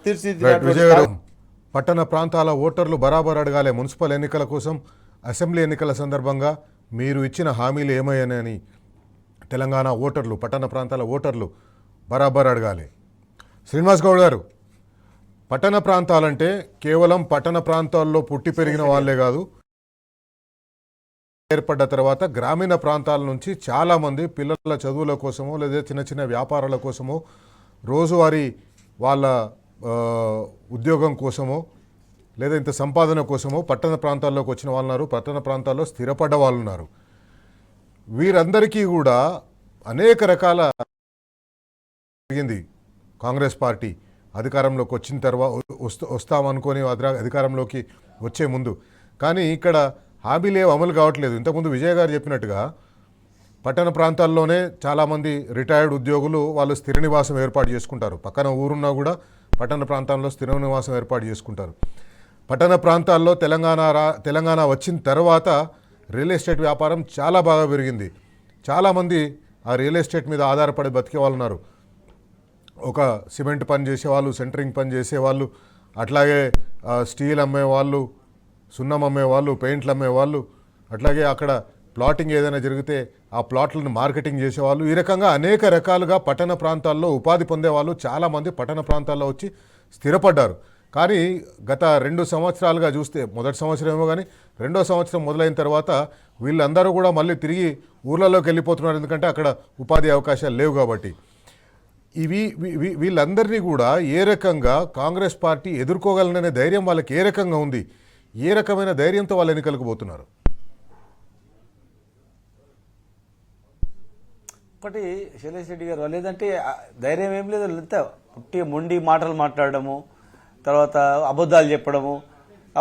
తీర్చిదిద్దినటువంటి. పట్టణ ప్రాంతాల ఓటర్లు బరాబర్ అడగాలి. మున్సిపల్ ఎన్నికల కోసం, అసెంబ్లీ ఎన్నికల సందర్భంగా మీరు ఇచ్చిన హామీలు ఏమయ్యానని తెలంగాణ ఓటర్లు, పట్టణ ప్రాంతాల ఓటర్లు బరాబర్ అడగాలి. శ్రీనివాస్ గౌడ్ గారు, పట్టణ ప్రాంతాలంటే కేవలం పట్టణ ప్రాంతాల్లో పుట్టి పెరిగిన వాళ్ళే కాదు, ఏర్పడ్డ తర్వాత గ్రామీణ ప్రాంతాల నుంచి చాలామంది పిల్లల చదువుల కోసమో లేదా చిన్న చిన్న వ్యాపారాల కోసమో, రోజువారీ వాళ్ళ ఉద్యోగం కోసమో లేదా ఇంత సంపాదన కోసమో పట్టణ ప్రాంతాల్లోకి వచ్చిన వాళ్ళు ఉన్నారు, పట్టణ ప్రాంతాల్లో స్థిరపడ్డ వాళ్ళు ఉన్నారు. వీరందరికీ కూడా అనేక రకాల జరిగింది. కాంగ్రెస్ పార్టీ అధికారంలోకి వచ్చిన తర్వాత వస్తామనుకొని అధికారంలోకి వచ్చే ముందు, కానీ ఇక్కడ హామీలు ఏవి అమలు కావట్లేదు. ఇంతకుముందు విజయ్ గారు చెప్పినట్టుగా పట్టణ ప్రాంతాల్లోనే చాలామంది రిటైర్డ్ ఉద్యోగులు వాళ్ళు స్థిర నివాసం ఏర్పాటు చేసుకుంటారు. పక్కన ఊరున్నా కూడా పట్టణ ప్రాంతాల్లో స్థిర నివాసం ఏర్పాటు చేసుకుంటారు. పట్టణ ప్రాంతాల్లో తెలంగాణ వచ్చిన తర్వాత రియల్ ఎస్టేట్ వ్యాపారం చాలా బాగా పెరిగింది. చాలామంది ఆ రియల్ ఎస్టేట్ మీద ఆధారపడి బతికే వాళ్ళు ఉన్నారు. ఒక సిమెంట్ పని చేసేవాళ్ళు, సెంటరింగ్ పని చేసేవాళ్ళు, అట్లాగే స్టీల్ అమ్మేవాళ్ళు, సున్నం అమ్మేవాళ్ళు, పెయింట్లు అమ్మేవాళ్ళు, అట్లాగే అక్కడ ప్లాటింగ్ ఏదైనా జరిగితే ఆ ప్లాట్లను మార్కెటింగ్ చేసేవాళ్ళు, ఈ రకంగా అనేక రకాలుగా పట్టణ ప్రాంతాల్లో ఉపాధి పొందేవాళ్ళు చాలామంది పట్టణ ప్రాంతాల్లో వచ్చి స్థిరపడ్డారు. కానీ గత 2 సంవత్సరాలుగా చూస్తే, మొదటి సంవత్సరం ఏమో కానీ 2వ సంవత్సరం మొదలైన తర్వాత వీళ్ళందరూ కూడా మళ్ళీ తిరిగి ఊర్లలోకి వెళ్ళిపోతున్నారు. ఎందుకంటే అక్కడ ఉపాధి అవకాశాలు లేవు కాబట్టి. వీళ్ళందరినీ కూడా ఏ రకంగా కాంగ్రెస్ పార్టీ ఎదుర్కోగలననే ధైర్యం వాళ్ళకి ఏ రకంగా ఉంది? ఏ రకమైన ధైర్యంతో వాళ్ళు ఎన్నికలకు పోతున్నారు? ఒకటి శైలేష్ రెడ్డి గారు, లేదంటే ధైర్యం ఏం లేదు, ఎంత పుట్టి మొండి మాటలు మాట్లాడడము, తర్వాత అబద్ధాలు చెప్పడము.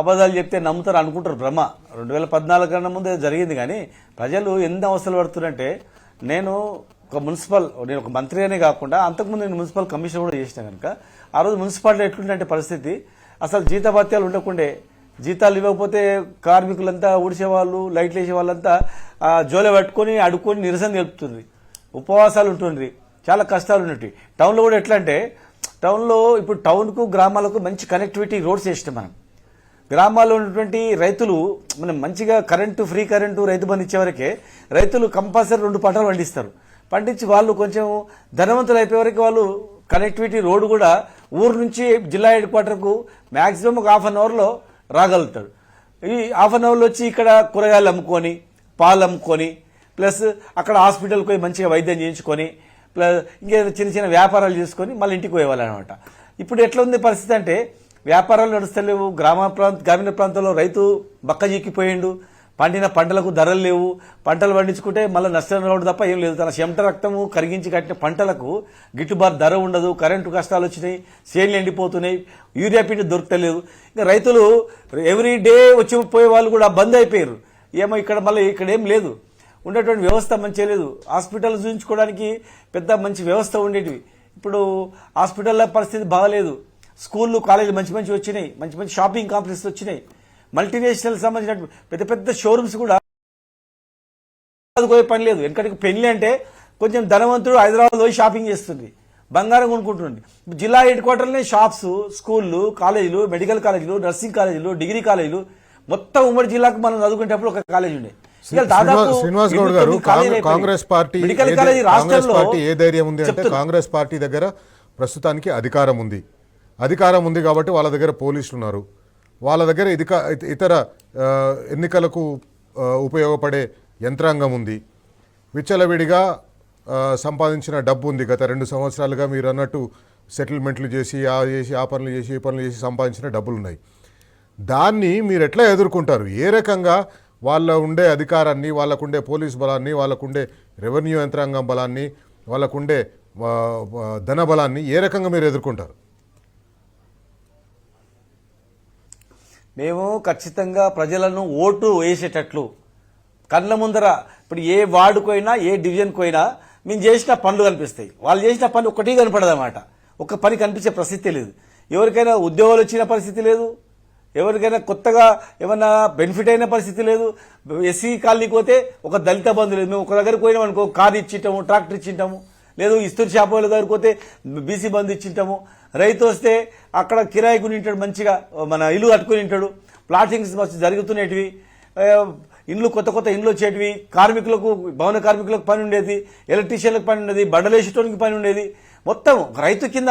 అబద్ధాలు చెప్తే నమ్ముతారు అనుకుంటారు భ్రమ. 2014 కన్నా ముందు జరిగింది. కానీ ప్రజలు ఎన్ని అవస్థలు పడుతున్నారంటే, నేను ఒక మంత్రిగానే కాకుండా అంతకుముందు నేను మున్సిపల్ కమిషన్ కూడా చేసిన కనుక ఆ రోజు మున్సిపాలిటీ ఎట్లుంటే పరిస్థితి అసలు జీతభత్యాలు ఉండకుండే. జీతాలు ఇవ్వకపోతే కార్మికులంతా ఊడిసేవాళ్ళు, లైట్లు వేసే వాళ్ళంతా జోలె పట్టుకొని అడుక్కొని నిరసన తెలుపుతుంది, ఉపవాసాలు ఉంటుండ్రి, చాలా కష్టాలు ఉన్నట్టు. టౌన్లో కూడా ఎట్లా అంటే, టౌన్లో ఇప్పుడు టౌన్కు గ్రామాలకు మంచి కనెక్టివిటీ రోడ్స్ వేసినాం మనం. గ్రామాల్లో ఉన్నటువంటి రైతులు మనం మంచిగా ఫ్రీ కరెంటు రైతు బంధు ఇచ్చే వరకే రైతులు కంపల్సరీ 2 పంటలు పండిస్తారు. పండించి వాళ్ళు కొంచెం ధనవంతులు అయిపోయే వరకు వాళ్ళు కనెక్టివిటీ రోడ్డు కూడా ఊరు నుంచి జిల్లా హెడ్ క్వార్టర్కు మ్యాక్సిమం ఒక ½ అవర్లో రాగలుగుతాడు. ఈ ½ అవర్లో వచ్చి ఇక్కడ కూరగాయలు అమ్ముకొని, పాలు అమ్ముకొని, ప్లస్ అక్కడ హాస్పిటల్కి పోయి మంచిగా వైద్యం చేయించుకొని, ప్లస్ ఇంకేదో చిన్న చిన్న వ్యాపారాలు చేసుకొని మళ్ళీ ఇంటికి పోయేవాళ్ళు అనమాట. ఇప్పుడు ఎట్లా ఉంది పరిస్థితి అంటే, వ్యాపారాలు నడుస్తలేవు. గ్రామీణ ప్రాంతంలో రైతు బక్కజీకిపోయిండు. పండిన పంటలకు ధరలు లేవు. పంటలు పండించుకుంటే మళ్ళీ నష్టం రావడం తప్ప ఏం లేదు. తన చెమట రక్తము కరిగించి కట్టిన పంటలకు గిట్టుబాటు ధర ఉండదు. కరెంటు కష్టాలు వచ్చినాయి, సేన్లు ఎండిపోతున్నాయి, యూరియా పిండి దొరకలేదు. ఇంకా రైతులు ఎవ్రీ డే వచ్చి పోయే వాళ్ళు కూడా బంద్ అయిపోయారు. ఏమో ఇక్కడ ఏం లేదు, ఉండేటువంటి వ్యవస్థ మంచిగా లేదు. హాస్పిటల్ చూపించుకోవడానికి పెద్ద మంచి వ్యవస్థ ఉండేటివి. ఇప్పుడు హాస్పిటల్ల పరిస్థితి బాగలేదు. స్కూళ్ళు, కాలేజీలు మంచి వచ్చినాయి, మంచి షాపింగ్ కాంప్లెక్స్ వచ్చినాయి. మల్టీనేషనల్ సంబంధించిన పెద్ద షోరూమ్స్ కూడా పోయే పని లేదు. వెనకటికి పెళ్లి అంటే కొంచెం ధనవంతుడు హైదరాబాద్ పోయి షాపింగ్ చేస్తుంది, బంగారం కొనుక్కుంటుంది. జిల్లా హెడ్ క్వార్టర్లోనే షాప్స్, స్కూళ్ళు, కాలేజీలు, మెడికల్ కాలేజీలు, నర్సింగ్ కాలేజీలు, డిగ్రీ కాలేజీలు, మొత్తం ఉమ్మడి జిల్లాకు మనం చదువుకునేటప్పుడు ఒక కాలేజీ ఉండే. శ్రీనివాస్ గౌడ్ గారు, కాంగ్రెస్ పార్టీ ఏ ధైర్యం ఉంది అంటే, కాంగ్రెస్ పార్టీ దగ్గర ప్రస్తుతానికి అధికారం ఉంది కాబట్టి వాళ్ళ దగ్గర పోలీసులు ఉన్నారు, వాళ్ళ దగ్గర ఇతర ఎన్నికలకు ఉపయోగపడే యంత్రాంగం ఉంది, విచ్చలవిడిగా సంపాదించిన డబ్బు ఉంది. గత 2 సంవత్సరాలుగా మీరు అన్నట్టు సెటిల్మెంట్లు చేసి ఆ పనులు చేసి ఈ పనులు చేసి సంపాదించిన డబ్బులు ఉన్నాయి. దాన్ని మీరు ఎట్లా ఎదుర్కొంటారు? ఏ రకంగా వాళ్ళ ఉండే అధికారాన్ని, వాళ్ళకుండే పోలీస్ బలాన్ని, వాళ్ళకుండే రెవెన్యూ యంత్రాంగం బలాన్ని, వాళ్ళకుండే ధన బలాన్ని ఏ రకంగా మీరు ఎదుర్కొంటారు? మేము ఖచ్చితంగా ప్రజలను ఓటు వేసేటట్లు కళ్ళ ముందర, ఇప్పుడు ఏ వార్డుకైనా ఏ డివిజన్కి పోయినా మేము చేసిన పనులు కనిపిస్తాయి. వాళ్ళు చేసిన పని ఒక్కటి కనపడదన్నమాట. ఒక్క పని కనిపించే పరిస్థితి లేదు. ఎవరికైనా ఉద్యోగాలు వచ్చిన పరిస్థితి లేదు, ఎవరికైనా కొత్తగా ఏమన్నా బెనిఫిట్ అయిన పరిస్థితి లేదు. ఎస్సీ కాలనీకి పోతే ఒక దళిత బంధు లేదు. మేము ఒక దగ్గరికి పోయినాం అనుకో, కారు ఇచ్చింటాము, ట్రాక్టర్ ఇచ్చింటాము. లేదు ఇస్తూరు షాప్ వాళ్ళ దగ్గరికి పోతే బీసీ బంధు ఇచ్చింటాము. రైతు వస్తే అక్కడ కిరాయి కొని ఉంటాడు, మంచిగా మన ఇల్లు కట్టుకుని ఉంటాడు. ప్లాటింగ్స్ మస్తు జరుగుతున్నటివి, ఇండ్లు కొత్త ఇండ్లు వచ్చేటివి. కార్మికులకు, భవన కార్మికులకు పని ఉండేది, ఎలక్ట్రీషియన్లకు పని ఉండేది, బండలేసేటోనికి పని ఉండేది. మొత్తం రైతు కింద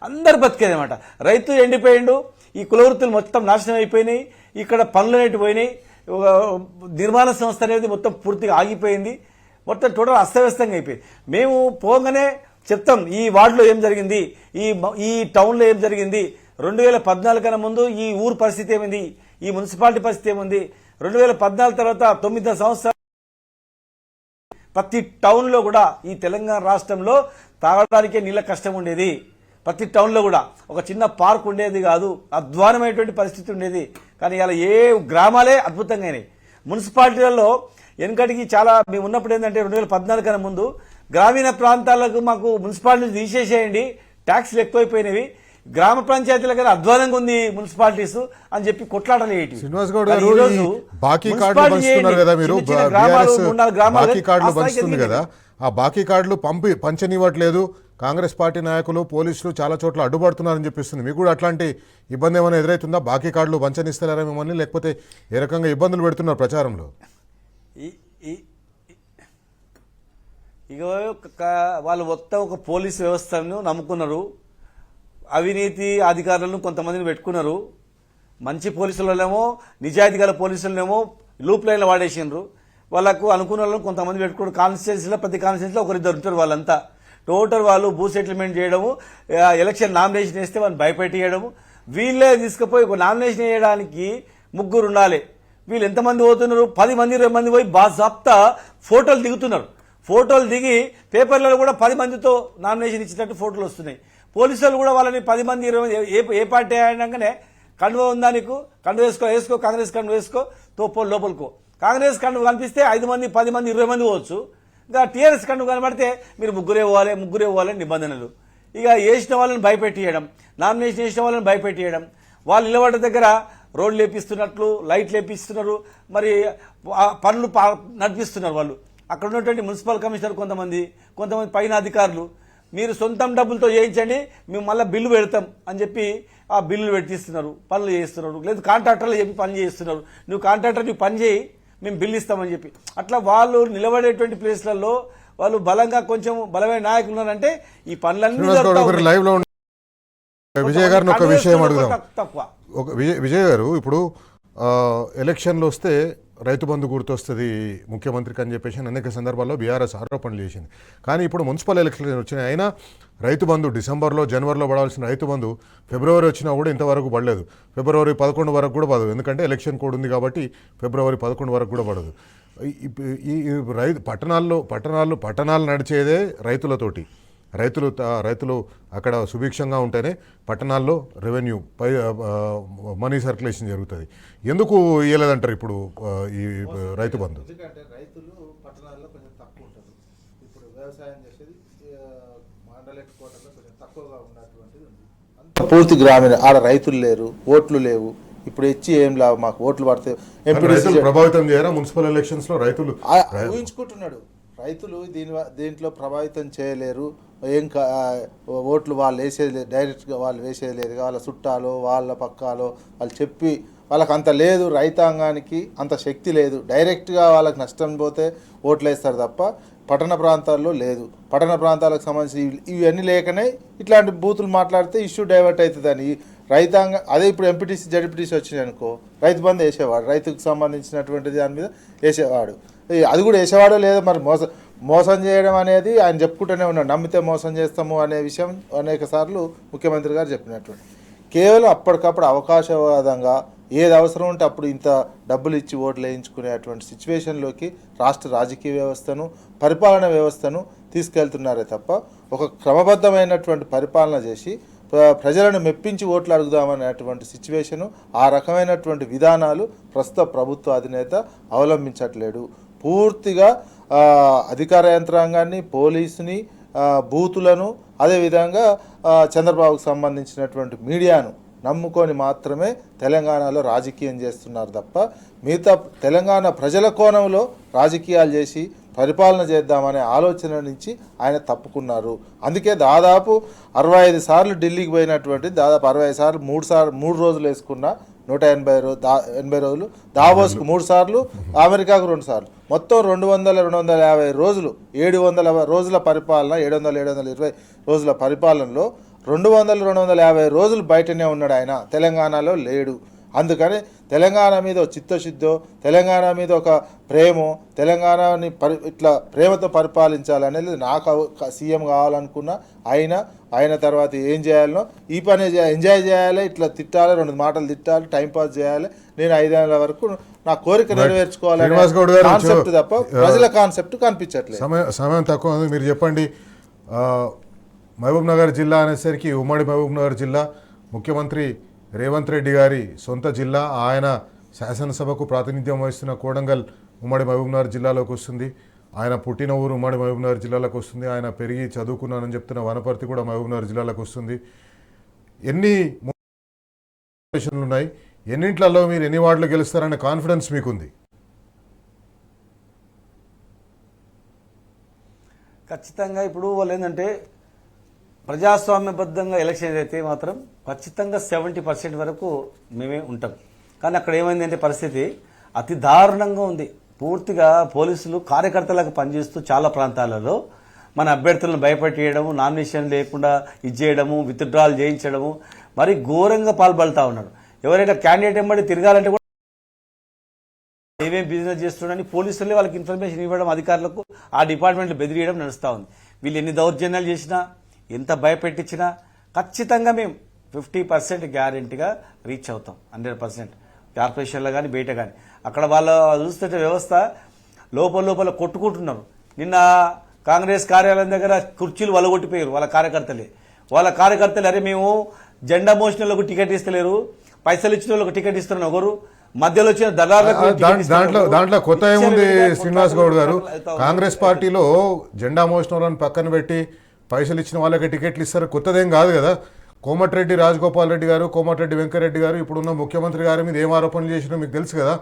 అందరు బతికేది అనమాట. రైతు ఎండిపోయిండు, ఈ కులవృత్తులు మొత్తం నాశనం అయిపోయినాయి, ఇక్కడ పనులు అనేవి పోయినాయి, నిర్మాణ సంస్థ అనేది మొత్తం పూర్తిగా ఆగిపోయింది, మొత్తం టోటల్ అస్తవ్యస్తంగా అయిపోయింది. మేము పోగానే చెప్తాం ఈ వార్డులో ఏం జరిగింది, ఈ టౌన్లో ఏం జరిగింది, 2014 కన్నా ముందు ఈ ఊరు పరిస్థితి ఏమైంది, ఈ మున్సిపాలిటీ పరిస్థితి ఏముంది, 2014 తర్వాత 9 సంవత్సరాలు ప్రతి టౌన్లో కూడా ఈ తెలంగాణ రాష్ట్రంలో తాగడానికే నీళ్ళ కష్టం ఉండేది. ప్రతి టౌన్లో కూడా ఒక చిన్న పార్క్ ఉండేది కాదు, అధ్వానమైనటువంటి పరిస్థితి ఉండేది. కానీ ఇలా ఏ గ్రామాలే అద్భుతంగా అయినాయి. మున్సిపాలిటీలలో వెనకటికి చాలా మేము ఉన్నప్పుడు ఏంటంటే 2014 కన్నా ముందు గ్రామీణ ప్రాంతాలకు మాకు మున్సిపాలిటీ తీసేసేయండి, ట్యాక్స్లు ఎక్కువైపోయినవి, గ్రామ పంచాయతీల కన్నా అధ్వానంగా ఉంది మున్సిపాలిటీస్ అని చెప్పి కొట్లాడలేటి. శ్రీనివాస్ గౌడ్ గారు, బాకీ కార్డులు పంచుతున్నారు కదా మీరు, బాకీ కార్డులు పంచుతుంది కదా, ఆ బాకీ కార్డులు పంచనివ్వట్లేదు కాంగ్రెస్ పార్టీ నాయకులు, పోలీసులు చాలా చోట్ల అడ్డుపడుతున్నారని చెప్పిస్తుంది. మీకు కూడా అట్లాంటి ఇబ్బంది ఏమైనా ఎదురవుతుందా? బాకీ కార్డులు పంచనిస్తారా మిమ్మల్ని, లేకపోతే ఏ రకంగా ఇబ్బందులు పెడుతున్నారు ప్రచారంలో? ఇక వాళ్ళు మొత్తం ఒక పోలీసు వ్యవస్థను నమ్ముకున్నారు, అవినీతి అధికారులను కొంతమందిని పెట్టుకున్నారు. మంచి పోలీసులనేమో, నిజాయితీ గల పోలీసులనేమో లూప్ లైన్లో వాడేసినారు. వాళ్ళకు అనుకున్న వాళ్ళని కొంతమంది పెట్టుకున్నారు. కాన్స్టిట్యున్సీలో ప్రతి కాన్స్టిట్యున్సీలో ఒకరిద్దరు ఉంటారు. వాళ్ళంతా టోటల్ వాళ్ళు భూ సెటిల్మెంట్ చేయడము, ఎలక్షన్ నామినేషన్ వేస్తే వాళ్ళని భయపెట్టేయడము. వీళ్ళే తీసుకుపోయి ఒక నామినేషన్ వేయడానికి 3 ఉండాలి. వీళ్ళు ఎంతమంది పోతున్నారు, 10 మంది 20 మంది పోయి బాజాప్తా ఫోటోలు దిగుతున్నారు. ఫోటోలు దిగి పేపర్లలో కూడా 10 మందితో నామినేషన్ ఇచ్చినట్టు ఫోటోలు వస్తున్నాయి. పోలీసులు కూడా వాళ్ళని 10 మంది 20 మంది ఏ పార్టీ అయినాకనే కండువ ఉందా నీకు, కండువ వేసుకో కాంగ్రెస్ కండువ వేసుకో తోపో లోపలికో. కాంగ్రెస్ కండువ కనిపిస్తే 5 మంది 10 మంది 20 మంది పోవచ్చు. ఇంకా టీఆర్ఎస్ కండువ కనబడితే మీరు ముగ్గురే పోవాలి నిబంధనలు. ఇక వేసిన వాళ్ళని భయపెట్టియడం, నామినేషన్ వేసిన వాళ్ళని భయపెట్టియడం, వాళ్ళు నిలబడ్డ దగ్గర రోడ్లు లేపిస్తున్నట్లు లైట్లు లేపిస్తున్నారు, మరి పనులు నడిపిస్తున్నారు వాళ్ళు. అక్కడ ఉన్నటువంటి మున్సిపల్ కమిషనర్ కొంతమంది పైన అధికారులు మీరు సొంతం డబ్బులతో చేయించండి మేము మళ్ళీ బిల్లు పెడతాం అని చెప్పి ఆ బిల్లులు పెట్టిస్తున్నారు, పనులు చేయిస్తున్నారు. లేదు కాంట్రాక్టర్లు చెప్పి పని చేయిస్తున్నారు, నువ్వు కాంట్రాక్టర్ నువ్వు పని చేయి మేము బిల్లు ఇస్తామని చెప్పి. అట్లా వాళ్ళు నిలబడేటువంటి ప్లేస్లలో వాళ్ళు బలంగా కొంచెం బలమైన నాయకులు ఉన్నారంటే ఈ పనులన్నీ లైవ్ లో విజయ్ గారిని ఒక విషయం అడుగుదాం. తక్కువ విజయ్ గారు, ఇప్పుడు ఎలక్షన్లు వస్తే రైతు బంధు గుర్తొస్తుంది ముఖ్యమంత్రికి అని చెప్పేసి అనేక సందర్భాల్లో బీఆర్ఎస్ ఆరోపణలు చేసింది. కానీ ఇప్పుడు మున్సిపల్ ఎలక్షన్లు వచ్చినాయి, అయినా రైతు బంధు డిసెంబర్లో జనవరిలో పడాల్సిన రైతు బంధు ఫిబ్రవరి వచ్చినా కూడా ఇంతవరకు పడలేదు. ఫిబ్రవరి 11 వరకు కూడా పడదు, ఎందుకంటే ఎలక్షన్ కోడ్ ఉంది కాబట్టి ఫిబ్రవరి 11 వరకు కూడా పడదు. ఈ పట్టణాలు నడిచేదే రైతులతోటి. రైతులు అక్కడ సుభిక్షంగా ఉంటేనే పట్టణాల్లో రెవెన్యూ మనీ సర్క్యులేషన్ జరుగుతుంది. ఎందుకు ఇవ్వలేదంటారు ఇప్పుడు ఈ రైతు బంధు? ఎందుకంటే రైతులు పట్టణాల్లో కొంచెం తక్కువ ఉంటారు. ఇప్పుడు వ్యవసాయం చేసేది మండల హెడ్ క్వార్టర్లో కొంచెం తక్కువగా ఉన్నటువంటిది ఉంది. పూర్తి గ్రామీణ ఆడ రైతులు లేరు, ఓట్లు లేవు. ఇప్పుడు ఇచ్చి ఏం లాభం, మాకు ఓట్లు పడితే ప్రభావితం చేయరా మున్సిపల్ ఎలక్షన్స్ లో? రైతులు ఊహించుకుంటున్నాడు, రైతులు దీంట్లో ప్రభావితం చేయలేరు. ఓట్లు వాళ్ళు వేసేది లేదు, డైరెక్ట్గా వాళ్ళు వేసేది లేదు. వాళ్ళ చుట్టాలో వాళ్ళ పక్కాలో వాళ్ళు చెప్పి వాళ్ళకి అంత లేదు, రైతాంగానికి అంత శక్తి లేదు. డైరెక్ట్గా వాళ్ళకి నష్టం పోతే ఓట్లు వేస్తారు తప్ప పట్టణ ప్రాంతాల్లో లేదు. పట్టణ ప్రాంతాలకు సంబంధించి ఇవన్నీ లేకనే ఇట్లాంటి బూతులు మాట్లాడితే ఇష్యూ డైవర్ట్ అవుతుందని రైతాంగం. అదే ఇప్పుడు ఎంపీటీసీ జడ్పీటీసీ వచ్చినాయి అనుకో, రైతు బంధు వేసేవాడు, రైతుకు సంబంధించినటువంటి దాని మీద వేసేవాడు. అది కూడా వేసేవాడో లేదో మరి మోసం చేయడం అనేది ఆయన చెప్పుకుంటూనే ఉన్నాడు. నమ్మితే మోసం చేస్తాము అనే విషయం అనేక సార్లు ముఖ్యమంత్రి గారు చెప్పినటువంటి. కేవలం అప్పటికప్పుడు అవకాశవాదంగా ఏది అవసరం ఉంటే అప్పుడు ఇంత డబ్బులు ఇచ్చి ఓట్లు వేయించుకునేటువంటి సిచ్యువేషన్లోకి రాష్ట్ర రాజకీయ వ్యవస్థను పరిపాలన వ్యవస్థను తీసుకెళ్తున్నారే తప్ప ఒక క్రమబద్ధమైనటువంటి పరిపాలన చేసి ప్రజలను మెప్పించి ఓట్లు అడుగుదామనేటువంటి సిచ్యువేషను, ఆ రకమైనటువంటి విధానాలు ప్రస్తుత ప్రభుత్వ అధినేత అవలంబించట్లేడు. పూర్తిగా అధికార యంత్రాంగాన్ని, పోలీసుని, బూతులను, అదేవిధంగా చంద్రబాబుకు సంబంధించినటువంటి మీడియాను నమ్ముకొని మాత్రమే తెలంగాణలో రాజకీయం చేస్తున్నారు తప్ప మిగతా తెలంగాణ ప్రజల కోణంలో రాజకీయాలు చేసి పరిపాలన చేద్దామనే ఆలోచన నుంచి ఆయన తప్పుకున్నారు. అందుకే దాదాపు 65 సార్లు ఢిల్లీకి పోయినటువంటి, దాదాపు 65 సార్లు 3 రోజులు వేసుకున్న 180 రోజులు, దావోస్కు 3 సార్లు, అమెరికాకు 2 సార్లు, మొత్తం 250 రోజులు, 700 రోజుల పరిపాలన, 720 రోజుల పరిపాలనలో 250 రోజులు బయటనే ఉన్నాడు ఆయన, తెలంగాణలో లేడు. అందుకని తెలంగాణ మీద ఒక చిత్తశుద్ధో, తెలంగాణ మీద ఒక ప్రేమో, తెలంగాణని ఇట్లా ప్రేమతో పరిపాలించాలనేది నాకు సీఎం కావాలనుకున్న ఆయన తర్వాత ఏం చేయాలనో ఈ పని ఎంజాయ్ చేయాలి, ఇట్లా తిట్టాలి, 2 మాటలు తిట్టాలి, టైంపాస్ చేయాలి, నేను 5 ఏళ్ళ వరకు నా కోరిక నెరవేర్చుకోవాలనే కాన్సెప్ట్ తప్ప ప్రజల కాన్సెప్ట్ కనిపించట్లేదు. సమయం తక్కువ ఉంది, మీరు చెప్పండి. మహబూబ్ నగర్ జిల్లా అనేసరికి ఉమ్మడి మహబూబ్ నగర్ జిల్లా ముఖ్యమంత్రి రేవంత్ రెడ్డి గారి సొంత జిల్లా. ఆయన శాసనసభకు ప్రాతినిధ్యం వహిస్తున్న కోడంగల్ ఉమ్మడి మహబూబ్ నగర్ జిల్లాలోకి వస్తుంది. ఆయన పుట్టిన ఊరు ఉమ్మడి మహబూబ్ నగర్ జిల్లాలోకి వస్తుంది. ఆయన పెరిగి చదువుకున్నానని చెప్తున్న వనపర్తి కూడా మహబూబ్ నగర్ జిల్లాలోకి వస్తుంది. ఎన్ని ఉన్నాయి, ఎన్నింట్లలో మీరు ఎన్ని వార్డులు గెలుస్తారనే కాన్ఫిడెన్స్ మీకుంది? ఖచ్చితంగా ఇప్పుడు వాళ్ళు ఏంటంటే ప్రజాస్వామ్యబద్ధంగా ఎలక్షన్ అయితే మాత్రం ఖచ్చితంగా 70% వరకు మేమే ఉంటాం. కానీ అక్కడ ఏమైందంటే పరిస్థితి అతి దారుణంగా ఉంది. పూర్తిగా పోలీసులు కార్యకర్తలకు పనిచేస్తూ చాలా ప్రాంతాలలో మన అభ్యర్థులను భయపెట్టేయడము, నామినేషన్ లేకుండా ఇచ్చేయడము, విత్డ్రాల్ చేయించడము, మరి ఘోరంగా పాల్పడుతూ ఉన్నారు. ఎవరైనా క్యాండిడేట్ ఎంబడి తిరగాలంటే కూడా ఏమేమి బిజినెస్ చేస్తున్నాడని పోలీసులే వాళ్ళకి ఇన్ఫర్మేషన్ ఇవ్వడం, అధికారులకు ఆ డిపార్ట్మెంట్లు బెదిరియడం నడుస్తూ ఉంది. వీళ్ళు ఎన్ని దౌర్జన్యాలు చేసినా, ఎంత భయపెట్టించినా ఖచ్చితంగా మేము 50% గ్యారెంటీగా రీచ్ అవుతాం. 100% కార్పొరేషన్లో కానీ బయట కానీ. అక్కడ వాళ్ళ చూస్తుంటే వ్యవస్థ లోపల కొట్టుకుంటున్నారు. నిన్న కాంగ్రెస్ కార్యాలయం దగ్గర కుర్చీలు వలగొట్టిపోయారు వాళ్ళ కార్యకర్తలే. వాళ్ళ కార్యకర్తలు అరే మేము జెండా మోసిన వాళ్ళకు టికెట్ ఇస్తలేరు, పైసలు ఇచ్చిన వాళ్ళకు టికెట్ ఇస్తున్నారు ఒకరు, మధ్యలో వచ్చిన దళారులకు టికెట్ ఇస్తున్నారు ఒకరు. దాంట్లో కొత్త ఏముంది ఇచ్చిన శ్రీనివాస్ గౌడ్ గారు? అవుతా ఉంది. కాంగ్రెస్ పార్టీలో జెండా మోసిన వాళ్ళని పక్కన పెట్టి పైసలు ఇచ్చిన వాళ్ళకి టికెట్లు ఇస్తారు, కొత్తదేం కాదు కదా. కోమటిరెడ్డి రాజగోపాల్ రెడ్డి గారు, కోమటిరెడ్డి వెంకరెడ్డి గారు ఇప్పుడున్న ముఖ్యమంత్రి గారి మీద ఏం ఆరోపణలు చేసినా మీకు తెలుసు కదా.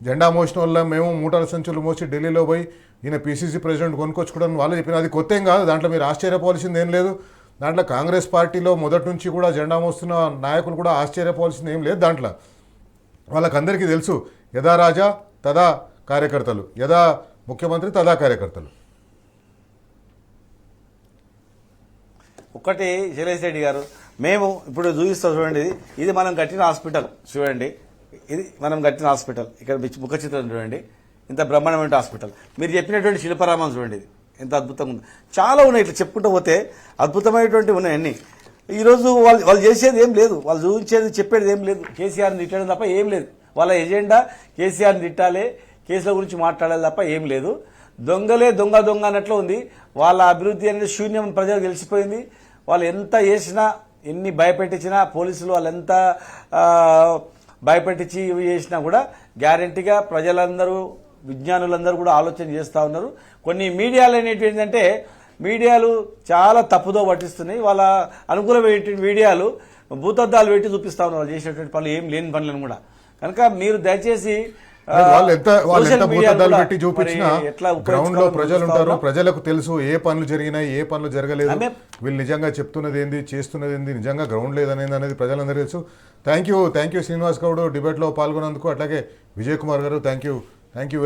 జెండా మోసిన వల్ల మేము మూటల సంచులు మోసి ఢిల్లీలో పోయి ఈయన పీసీసీ ప్రెసిడెంట్ కొనుక్కొచ్చుకోవడం వాళ్ళు చెప్పిన అది కొత్త ఏం కాదు. దాంట్లో మీరు ఆశ్చర్యపోవాల్సింది ఏం లేదు. దాంట్లో కాంగ్రెస్ పార్టీలో మొదటి నుంచి కూడా జెండా మోస్తున్న నాయకులు కూడా ఆశ్చర్యపోవాల్సింది ఏం లేదు. దాంట్లో వాళ్ళకందరికీ తెలుసు, యథా రాజా తదా కార్యకర్తలు, యథా ముఖ్యమంత్రి తదా కార్యకర్తలు. ఒకటి శైలేష్ రెడ్డి గారు, మేము ఇప్పుడు చూపిస్తాం చూడండి, ఇది మనం కట్టిన హాస్పిటల్ చూడండి, ఇది మనం కట్టిన హాస్పిటల్. ఇక్కడ ముఖ చిత్రం చూడండి, ఇంత బ్రహ్మాండమైన హాస్పిటల్. మీరు చెప్పినటువంటి శిల్పరామం చూడండి, ఇది ఎంత అద్భుతంగా ఉంది. చాలా ఉన్నాయి, ఇట్లా చెప్పుకుంటూ పోతే అద్భుతమైనటువంటి ఉన్నాయి అన్ని. ఈరోజు వాళ్ళు చేసేది ఏం లేదు, వాళ్ళు చూపించేది చెప్పేది ఏం లేదు. కేసీఆర్ని తిట్టడం తప్ప ఏం లేదు. వాళ్ళ ఎజెండా కేసీఆర్ని తిట్టాలి, కేసుల గురించి మాట్లాడాలి తప్ప ఏం లేదు. దొంగలే దొంగ దొంగ అన్నట్లు ఉంది. వాళ్ళ అభివృద్ధి అనేది శూన్యం, ప్రజలకు తెలిసిపోయింది. వాళ్ళు ఎంత చేసినా, ఎన్ని భయపెట్టించినా, పోలీసులు వాళ్ళెంత భయపెట్టించి ఇవి చేసినా కూడా గ్యారెంటీగా ప్రజలందరూ, విజ్ఞానులందరూ కూడా ఆలోచన చేస్తూ ఉన్నారు. కొన్ని మీడియాలు అనేవి ఏంటంటే, మీడియాలు చాలా తప్పుదో పట్టిస్తున్నాయి. వాళ్ళ అనుకూలమైన మీడియాలు భూతద్దాలు పెట్టి చూపిస్తా ఉన్నారు వాళ్ళు చేసేటువంటి పనులు, ఏం లేని పనులను కూడా. కనుక మీరు దయచేసి వాళ్ళు ఎంత సోషల్ మీడియా భూతద్దాలు కూడా పెట్టి చూపించినా మరి ఎట్లా గ్రౌండ్ లో ప్రజలు ఉపయోగించుకోవాలో ఉంటారు, చూస్తా ప్రజలకు తెలుసు ఏ పనులు జరిగినాయి, ఏ పనులు జరగలేదు, ఆమె- వీళ్ళు నిజంగా చెప్తున్నది ఏంది, చేస్తున్నది ఏంది, నిజంగా గ్రౌండ్ లేదనేది అనేది ప్రజలందరూ తెలుసు. థ్యాంక్ యూ శ్రీనివాస్ గౌడ్ డిబేట్లో పాల్గొన్నందుకు. అట్లాగే విజయ్ కుమార్ గారు థ్యాంక్ యూ వెరీ మచ్.